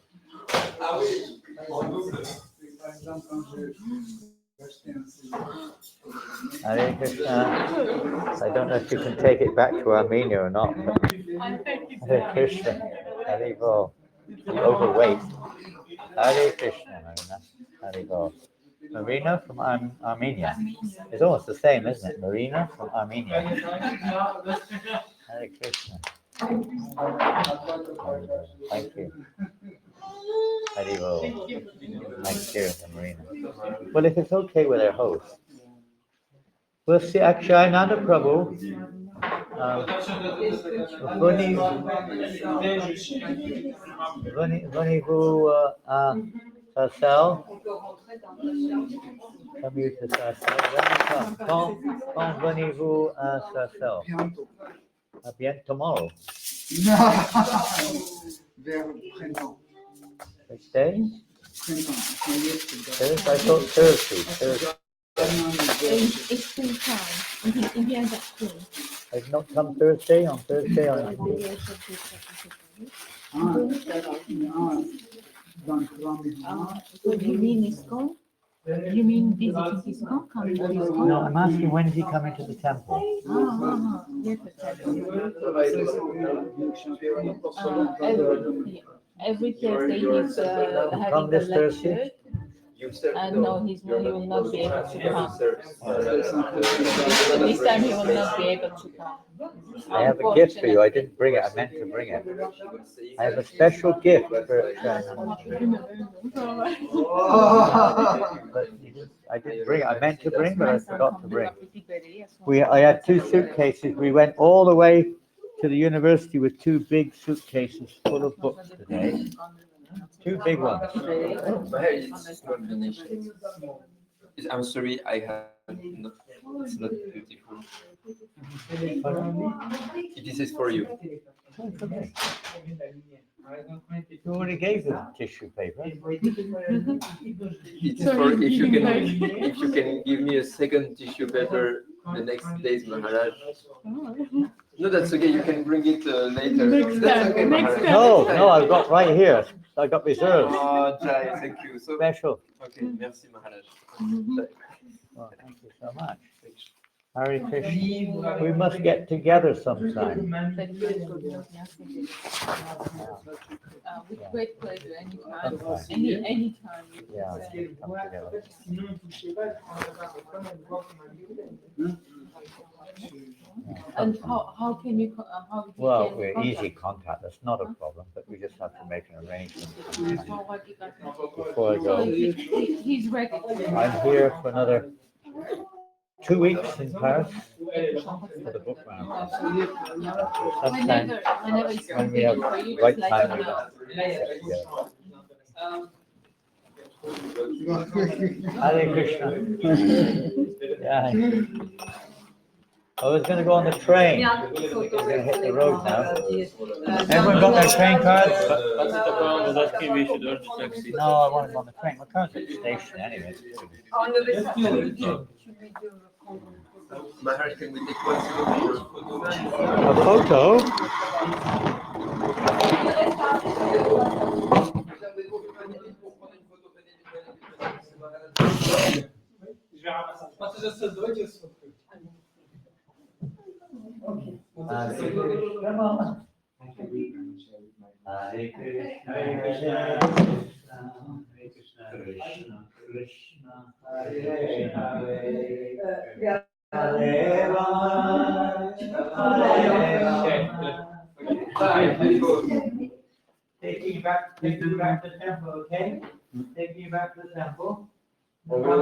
Hare Krishna. I don't know if you can take it back to Armenia or not. But Hare Krishna. Hare Bo. Overweight. Hare Krishna, Marina. Hare Bo. Marina from Armenia. It's almost the same, isn't it? Marina from Armenia. Hare Krishna. Thank you. Haribo. Thank you, Marina. Well, if it's okay with our host, we'll see Akshayananda Prabhu. Vunivu Sarsel. Come you to Sarsel. When you come, quand venez-vous à Sarsel? Bien tomorrow. Vers printemps. Which day? Thursday. I thought Thursday. It's full time. Il vient d'April. I've not come Thursday. On Thursday, So you mean ISKCON? You mean visiting ISKCON? Coming to ISKCON? No, I'm asking when is he coming to the temple? Every Thursday he's having a this lecture. Thursday? No, he will not be able to come. This time he will not be able to come. I have a gift for you. I didn't bring it. I meant to bring it. I have a special gift for But I didn't bring it. I meant to bring, but I forgot to bring. I had two suitcases. We went all the way to the university with two big suitcases full of books today. Two big ones. I'm sorry, I have not, it's not beautiful. This is for you. Okay. You already gave the tissue paper. It's for if you can give me a second tissue paper the next days, Maharaj. No, that's okay. You can bring it later. That's okay, Maharaj. No, I've got right here. I got reserved. Oh, Jai, thank you. So, Special. okay, merci, Maharaj. Well, thank you so much. Hare Krishna. We must get together sometime. With great pleasure, anytime, Okay. anytime. Yeah, come together. And how can you, how you Well, can we're contact? easy contact. That's not a problem, but we just have to make an arrangement So what you got? before I So go. he's ready. I'm here for another 2 weeks in Paris for the book round. Sometime Whenever it's when we have convenient for you, right just let time, me we know. get together. Hare Krishna. Yeah. I was going to go on the train. I'm going to hit the road now. Everyone got their train cards? No, I want to go on the train. My car's at the station anyway. Maharaj, can we take one A photo? Je vais ramasser. Parce que je sais deux, je sais. Hare Krishna. Hare Krishna. Krishna Krishna. Hare Hare. Hare Rama. Taking you back to the temple, okay? Taking you back to the temple. On va à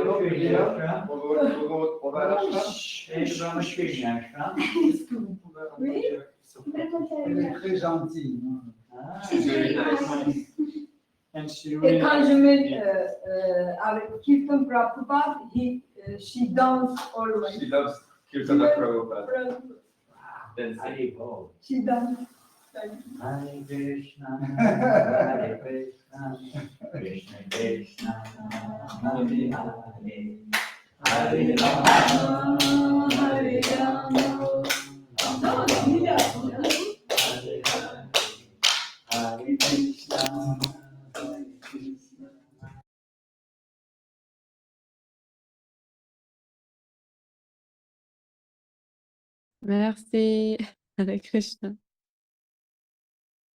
l'ashram. Est-ce que vous pouvez ramener Elle est très gentille. She's very nice. And she Et really quand je me avec Kirtan Prabhupada, she dance always. She loves Kirtan Prabhupada. Hare Bol. She dance. Hare Krishna, Hare Krishna, Krishna Krishna, Hare Hare, Hare Rama, Hare Rama, Rama Rama, Hare Hare, Hare Krishna, Hare Krishna. Merci. Hare Krishna.